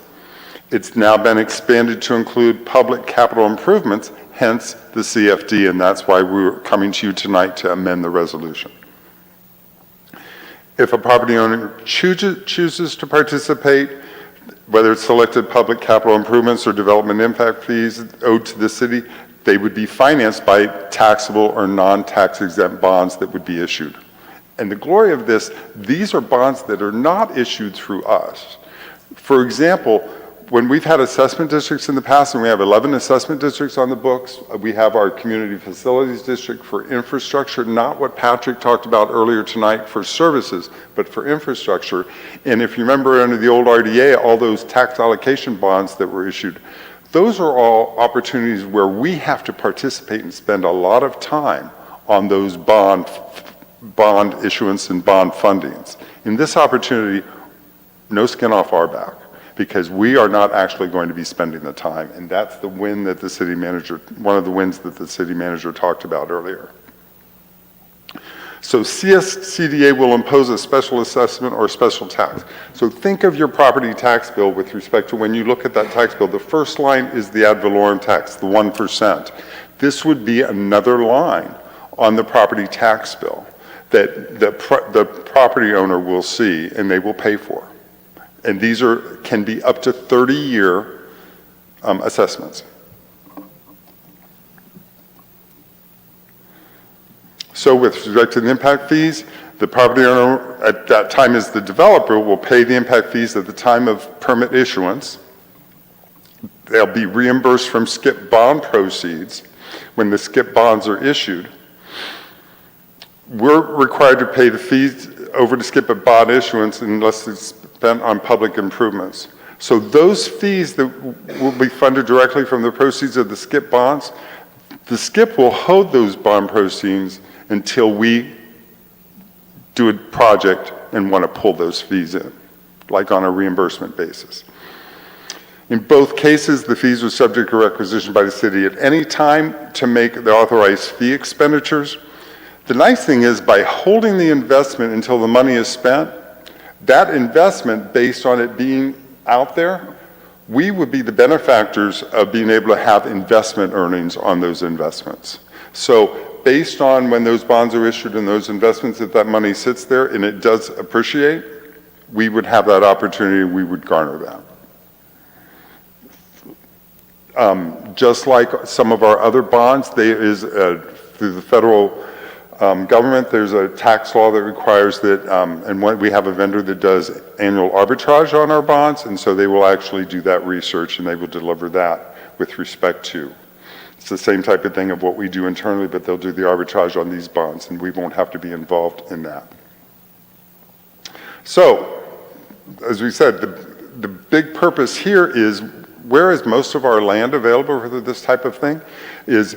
It's now been expanded to include public capital improvements, hence the CFD, and that's why we're coming to you tonight to amend the resolution. If a property owner chooses to participate, whether it's selected public capital improvements or development impact fees owed to the city, they would be financed by taxable or non-tax exempt bonds that would be issued. And the glory of this, these are bonds that are not issued through us. For example, when we've had assessment districts in the past, and we have 11 assessment districts on the books, we have our community facilities district for infrastructure, not what Patrick talked about earlier tonight for services, but for infrastructure. And if you remember under the old RDA, all those tax allocation bonds that were issued, those are all opportunities where we have to participate and spend a lot of time on those bond issuance and bond fundings. In this opportunity, no skin off our back, because we are not actually going to be spending the time. And that's the win that the city manager, one of the wins that the city manager talked about earlier. So CSCDA will impose a special assessment or special tax. So think of your property tax bill with respect to when you look at that tax bill. The first line is the ad valorem tax, the 1%. This would be another line on the property tax bill that the property owner will see and they will pay for. And these can be up to 30-year assessments. So with respect to the impact fees, the property owner at that time as the developer will pay the impact fees at the time of permit issuance. They'll be reimbursed from SCIP bond proceeds when the SCIP bonds are issued. We're required to pay the fees over the SCIP at bond issuance unless it's spent on public improvements. So those fees that will be funded directly from the proceeds of the SCIP bonds, the SCIP will hold those bond proceeds until we do a project and want to pull those fees in, like on a reimbursement basis. In both cases, the fees are subject to requisition by the city at any time to make the authorized fee expenditures. The nice thing is by holding the investment until the money is spent, that investment, based on it being out there, we would be the benefactors of being able to have investment earnings on those investments. So based on when those bonds are issued and those investments, if that money sits there and it does appreciate, we would have that opportunity, we would garner that. Just like some of our other bonds, there is, through the federal government, there's a tax law that requires that, and we have a vendor that does annual arbitrage on our bonds, and so they will actually do that research and they will deliver that with respect to. It's the same type of thing of what we do internally, but they'll do the arbitrage on these bonds and we won't have to be involved in that. So, as we said, the big purpose here is where is most of our land available for this type of thing is,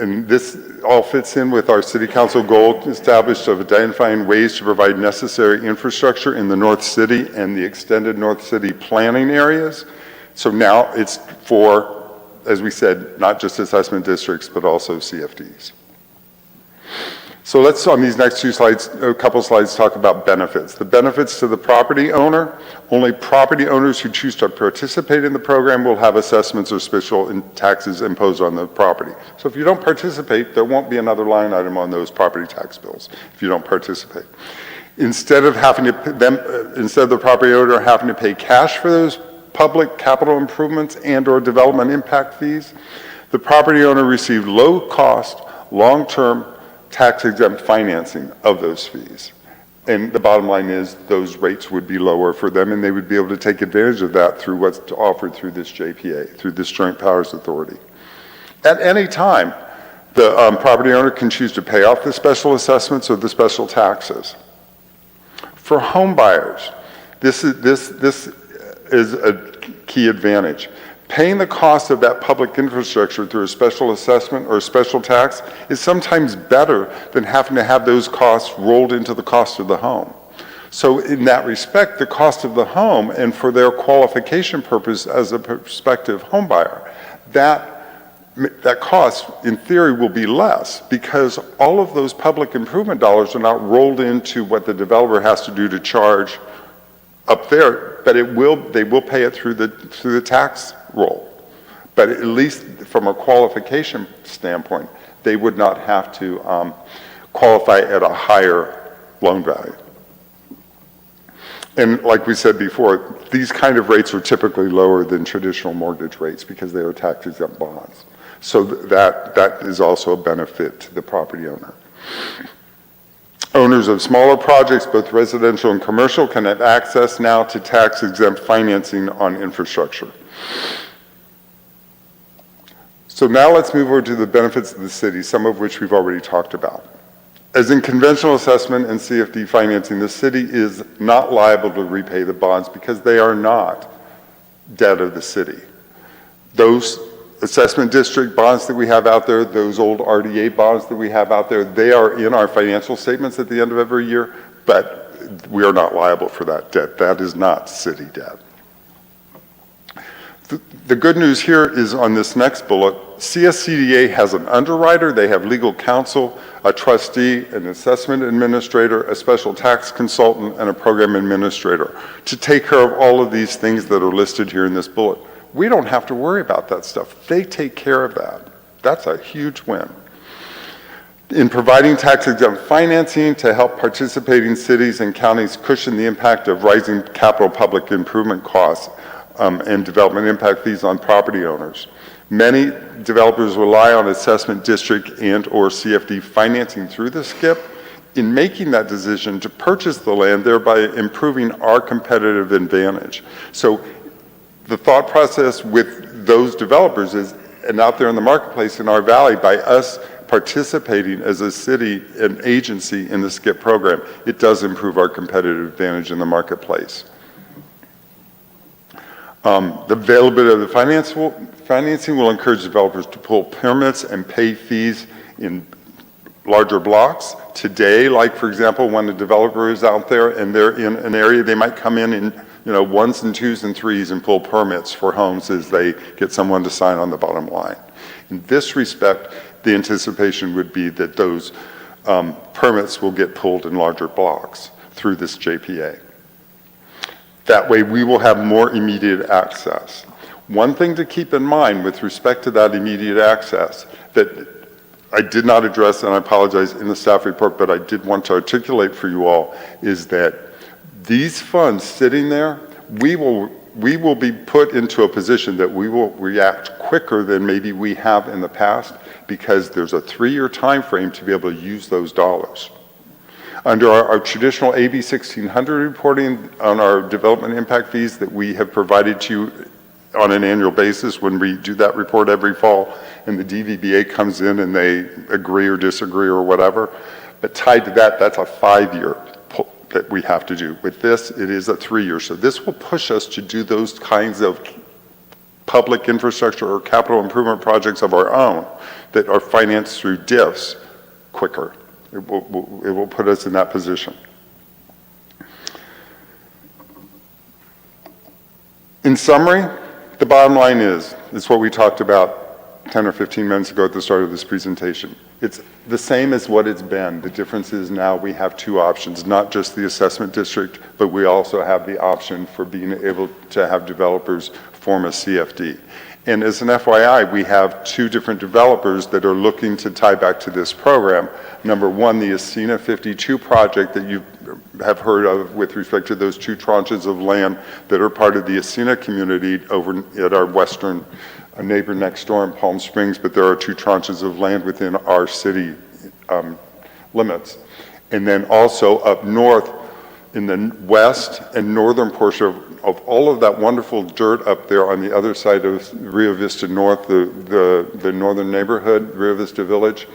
and this all fits in with our city council goal established of identifying ways to provide necessary infrastructure in the North City and the extended North City planning areas. So now it's for, as we said, not just assessment districts, but also CFDs. So let's, on these next two slides, a couple slides, talk about benefits. The benefits to the property owner: only property owners who choose to participate in the program will have assessments or special taxes imposed on the property. So if you don't participate, there won't be another line item on those property tax bills if you don't participate. Instead of the property owner having to pay cash for those public capital improvements and/or development impact fees, the property owner received low-cost, long-term tax-exempt financing of those fees. And the bottom line is those rates would be lower for them and they would be able to take advantage of that through what's offered through this JPA, through this Joint Powers Authority. At any time, the property owner can choose to pay off the special assessments or the special taxes. For home buyers, this is a key advantage. Paying the cost of that public infrastructure through a special assessment or a special tax is sometimes better than having to have those costs rolled into the cost of the home. So in that respect, the cost of the home, and for their qualification purpose as a prospective home buyer, that cost in theory will be less because all of those public improvement dollars are not rolled into what the developer has to do to charge up there, but they will pay it through the tax roll. But at least from a qualification standpoint, they would not have to qualify at a higher loan value. And like we said before, these kind of rates are typically lower than traditional mortgage rates because they are tax-exempt bonds. So that is also a benefit to the property owner. Owners of smaller projects, both residential and commercial, can have access now to tax-exempt financing on infrastructure. So now let's move over to the benefits of the city, some of which we've already talked about. As in conventional assessment and CFD financing, the city is not liable to repay the bonds because they are not debt of the city. Those assessment district bonds that we have out there, those old RDA bonds that we have out there, they are in our financial statements at the end of every year, but we are not liable for that debt. That is not city debt. The good news here is on this next bullet, CSCDA has an underwriter, they have legal counsel, a trustee, an assessment administrator, a special tax consultant, and a program administrator to take care of all of these things that are listed here in this bullet. We don't have to worry about that stuff. They take care of that. That's a huge win. In providing tax-exempt financing to help participating cities and counties cushion the impact of rising capital public improvement costs and development impact fees on property owners. Many developers rely on assessment district and/or CFD financing through the SCIP in making that decision to purchase the land, thereby improving our competitive advantage. So the thought process with those developers is, and out there in the marketplace in our valley, by us participating as a city and agency in the SCIP program, it does improve our competitive advantage in the marketplace. The availability of the financing will encourage developers to pull permits and pay fees in larger blocks. Today, like for example, when a developer is out there and they're in an area, they might come in ones and twos and threes and pull permits for homes as they get someone to sign on the bottom line. In this respect, the anticipation would be that those permits will get pulled in larger blocks through this JPA. That way we will have more immediate access. One thing to keep in mind with respect to that immediate access that I did not address, and I apologize, in the staff report, but I did want to articulate for you all, is that these funds sitting there, we will be put into a position that we will react quicker than maybe we have in the past because there's a 3-year time frame to be able to use those dollars. Under our traditional AB 1600 reporting on our development impact fees that we have provided to you on an annual basis when we do that report every fall and the DVBA comes in and they agree or disagree or whatever, but tied to that, that's a 5-year that we have to do. With this, it is a 3-year. So this will push us to do those kinds of public infrastructure or capital improvement projects of our own that are financed through DIFs quicker. It will put us in that position. In summary, the bottom line is what we talked about 10 or 15 minutes ago at the start of this presentation. It's the same as what it's been. The difference is now we have 2 options, not just the assessment district, but we also have the option for being able to have developers form a CFD. And as an FYI, we have 2 different developers that are looking to tie back to this program. Number one, the Ascena 52 project that you have heard of with respect to those 2 tranches of land that are part of the Ascena community over at our western neighbor next door in Palm Springs, but there are 2 tranches of land within our city limits. And then also up north in the west and northern portion of all of that wonderful dirt up there on the other side of Rio Vista North, the northern neighborhood, Rio Vista Village,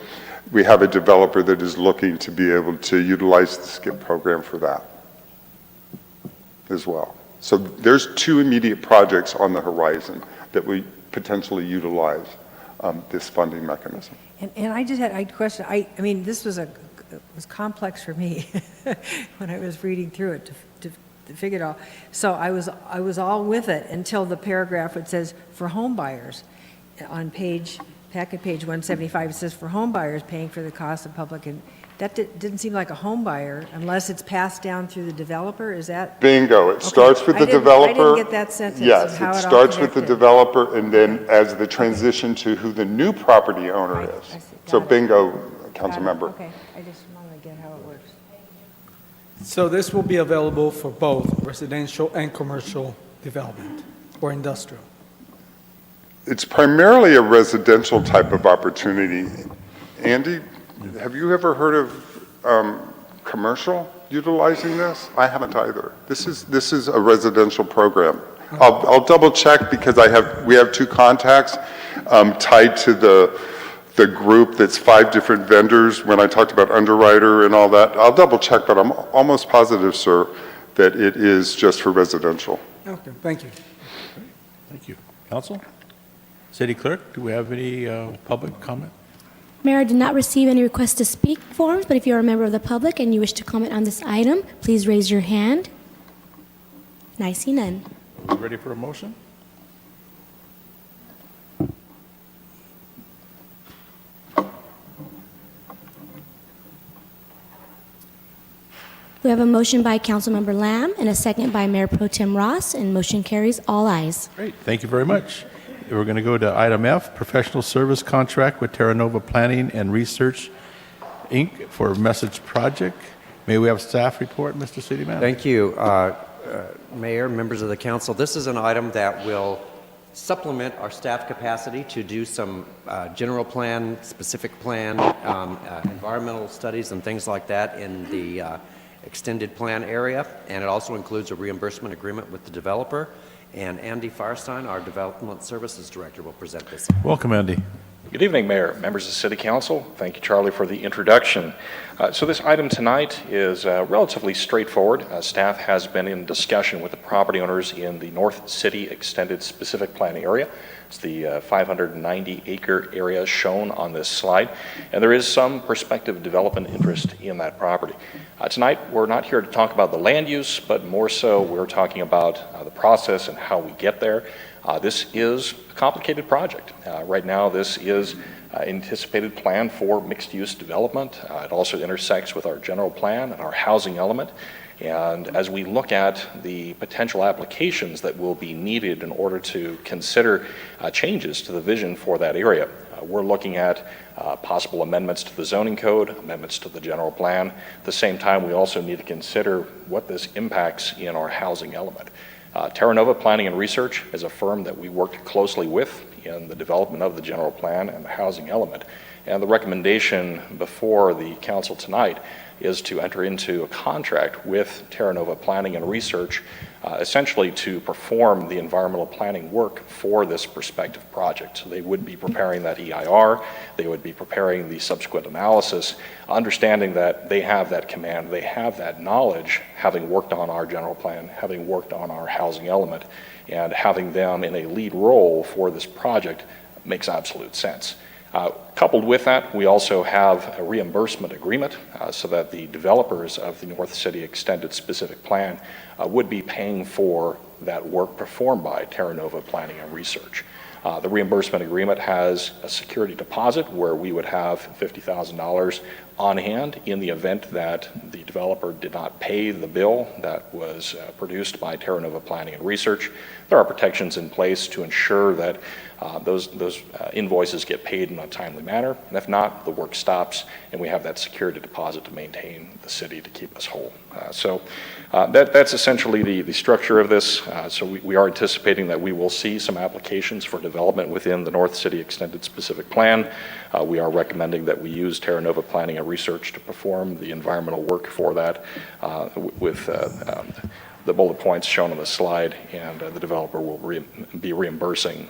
we have a developer that is looking to be able to utilize the SCIP program for that as well. So there's 2 immediate projects on the horizon that we potentially utilize this funding mechanism. And I just had a question. I mean, this was complex for me when I was reading through it to figure it all. So I was all with it until the paragraph that says for home buyers on packet page 175. It says for home buyers paying for the cost of public, and that didn't seem like a home buyer unless it's passed down through the developer. Is that bingo? It starts with the developer. I didn't get that sentence. Yes, it starts with the developer, and then as the transition to who the new property owner is. So bingo, council member. Okay, I just want to get how it works. So this will be available for both residential and commercial development or industrial. It's primarily a residential type of opportunity. Andy, have you ever heard of commercial utilizing this? I haven't either. This is a residential program. I'll double check because we have two contacts tied to the group that's 5 different vendors. When I talked about underwriter and all that, I'll double check, but I'm almost positive, sir, that it is just for residential. Okay, thank you. Thank you. Council? City Clerk, do we have any public comment? Mayor, I did not receive any request to speak forms, but if you're a member of the public and you wish to comment on this item, please raise your hand. And I see none. Ready for a motion? We have a motion by Councilmember Lamb and a second by Mayor Pro Tem Ross, and motion carries all ayes. Great, thank you very much. We're going to go to item F, professional service contract with Terra Nova Planning and Research, Inc. for Message Project. May we have staff report, Mr. City Manager? Thank you, Mayor, members of the council. This is an item that will supplement our staff capacity to do some general plan, specific plan, environmental studies and things like that in the extended plan area. And it also includes a reimbursement agreement with the developer. And Andy Firestein, our Development Services Director, will present this. Welcome, Andy. Good evening, Mayor, members of the City Council. Thank you, Charlie, for the introduction. So this item tonight is relatively straightforward. Staff has been in discussion with the property owners in the North City Extended Specific Plan area. It's the 590-acre area shown on this slide, and there is some prospective development interest in that property. Tonight, we're not here to talk about the land use, but more so we're talking about the process and how we get there. This is a complicated project. Right now, this is anticipated plan for mixed-use development. It also intersects with our general plan and our housing element. And as we look at the potential applications that will be needed in order to consider changes to the vision for that area, we're looking at possible amendments to the zoning code, amendments to the general plan. At the same time, we also need to consider what this impacts in our housing element. Terra Nova Planning and Research is a firm that we worked closely with in the development of the general plan and the housing element. And the recommendation before the council tonight is to enter into a contract with Terra Nova Planning and Research, essentially to perform the environmental planning work for this prospective project. So they would be preparing that EIR, they would be preparing the subsequent analysis, understanding that they have that command, they have that knowledge, having worked on our general plan, having worked on our housing element, and having them in a lead role for this project makes absolute sense. Coupled with that, we also have a reimbursement agreement so that the developers of the North City Extended Specific Plan would be paying for that work performed by Terra Nova Planning and Research. The reimbursement agreement has a security deposit where we would have $50,000 on hand in the event that the developer did not pay the bill that was produced by Terra Nova Planning and Research. There are protections in place to ensure that those invoices get paid in a timely manner, and if not, the work stops, and we have that security deposit to maintain the city to keep us whole. So that's essentially the structure of this. So we are anticipating that we will see some applications for development within the North City Extended Specific Plan. We are recommending that we use Terra Nova Planning and Research to perform the environmental work for that with the bullet points shown on the slide, and the developer will be reimbursing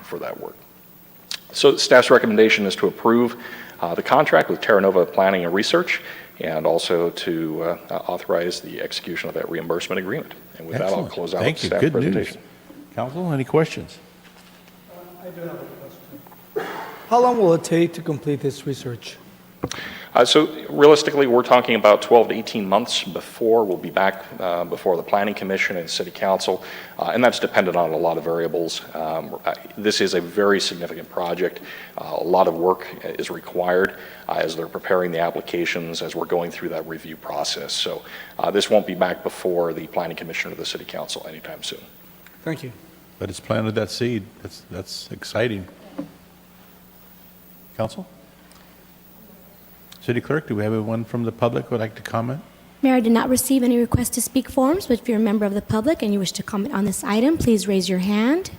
for that work. So staff's recommendation is to approve the contract with Terra Nova Planning and Research, and also to authorize the execution of that reimbursement agreement. And with that, I'll close out the staff presentation. Council, any questions? I do have a question. How long will it take to complete this research? So realistically, we're talking about 12 to 18 months before we'll be back before the Planning Commission and City Council, and that's dependent on a lot of variables. This is a very significant project. A lot of work is required as they're preparing the applications, as we're going through that review process. So this won't be back before the Planning Commission or the City Council anytime soon. Thank you. But it's planted that seed. That's exciting. Council? City Clerk, do we have anyone from the public who would like to comment? Mayor, I did not receive any request to speak forms, but if you're a member of the public and you wish to comment on this item, please raise your hand.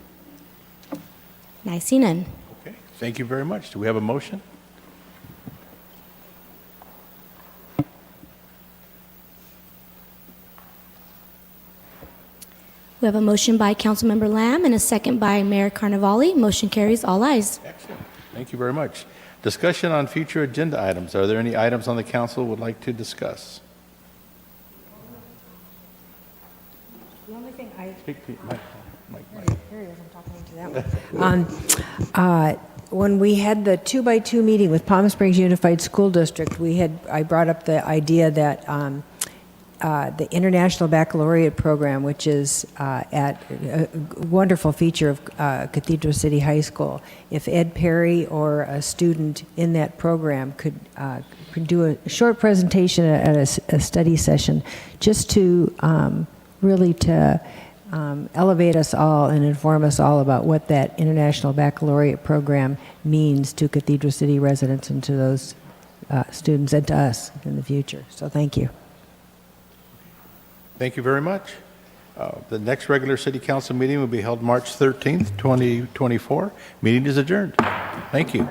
And I see none. Okay, thank you very much. Do we have a motion? We have a motion by Councilmember Lamb and a second by Mayor Carnevale. Motion carries, all ayes. Excellent. Thank you very much. Discussion on future agenda items. Are there any items on the council would like to discuss? The only thing I Speak to Mike. Here he is, I'm talking to that one. When we had the 2x2 meeting with Palm Springs Unified School District, I brought up the idea that the International Baccalaureate Program, which is at a wonderful feature of Cathedral City High School, if Ed Perry or a student in that program could do a short presentation at a study session, just to really to elevate us all and inform us all about what that International Baccalaureate Program means to Cathedral City residents and to those students and to us in the future. So thank you. Thank you very much. The next regular city council meeting will be held March 13th, 2024. Meeting is adjourned. Thank you.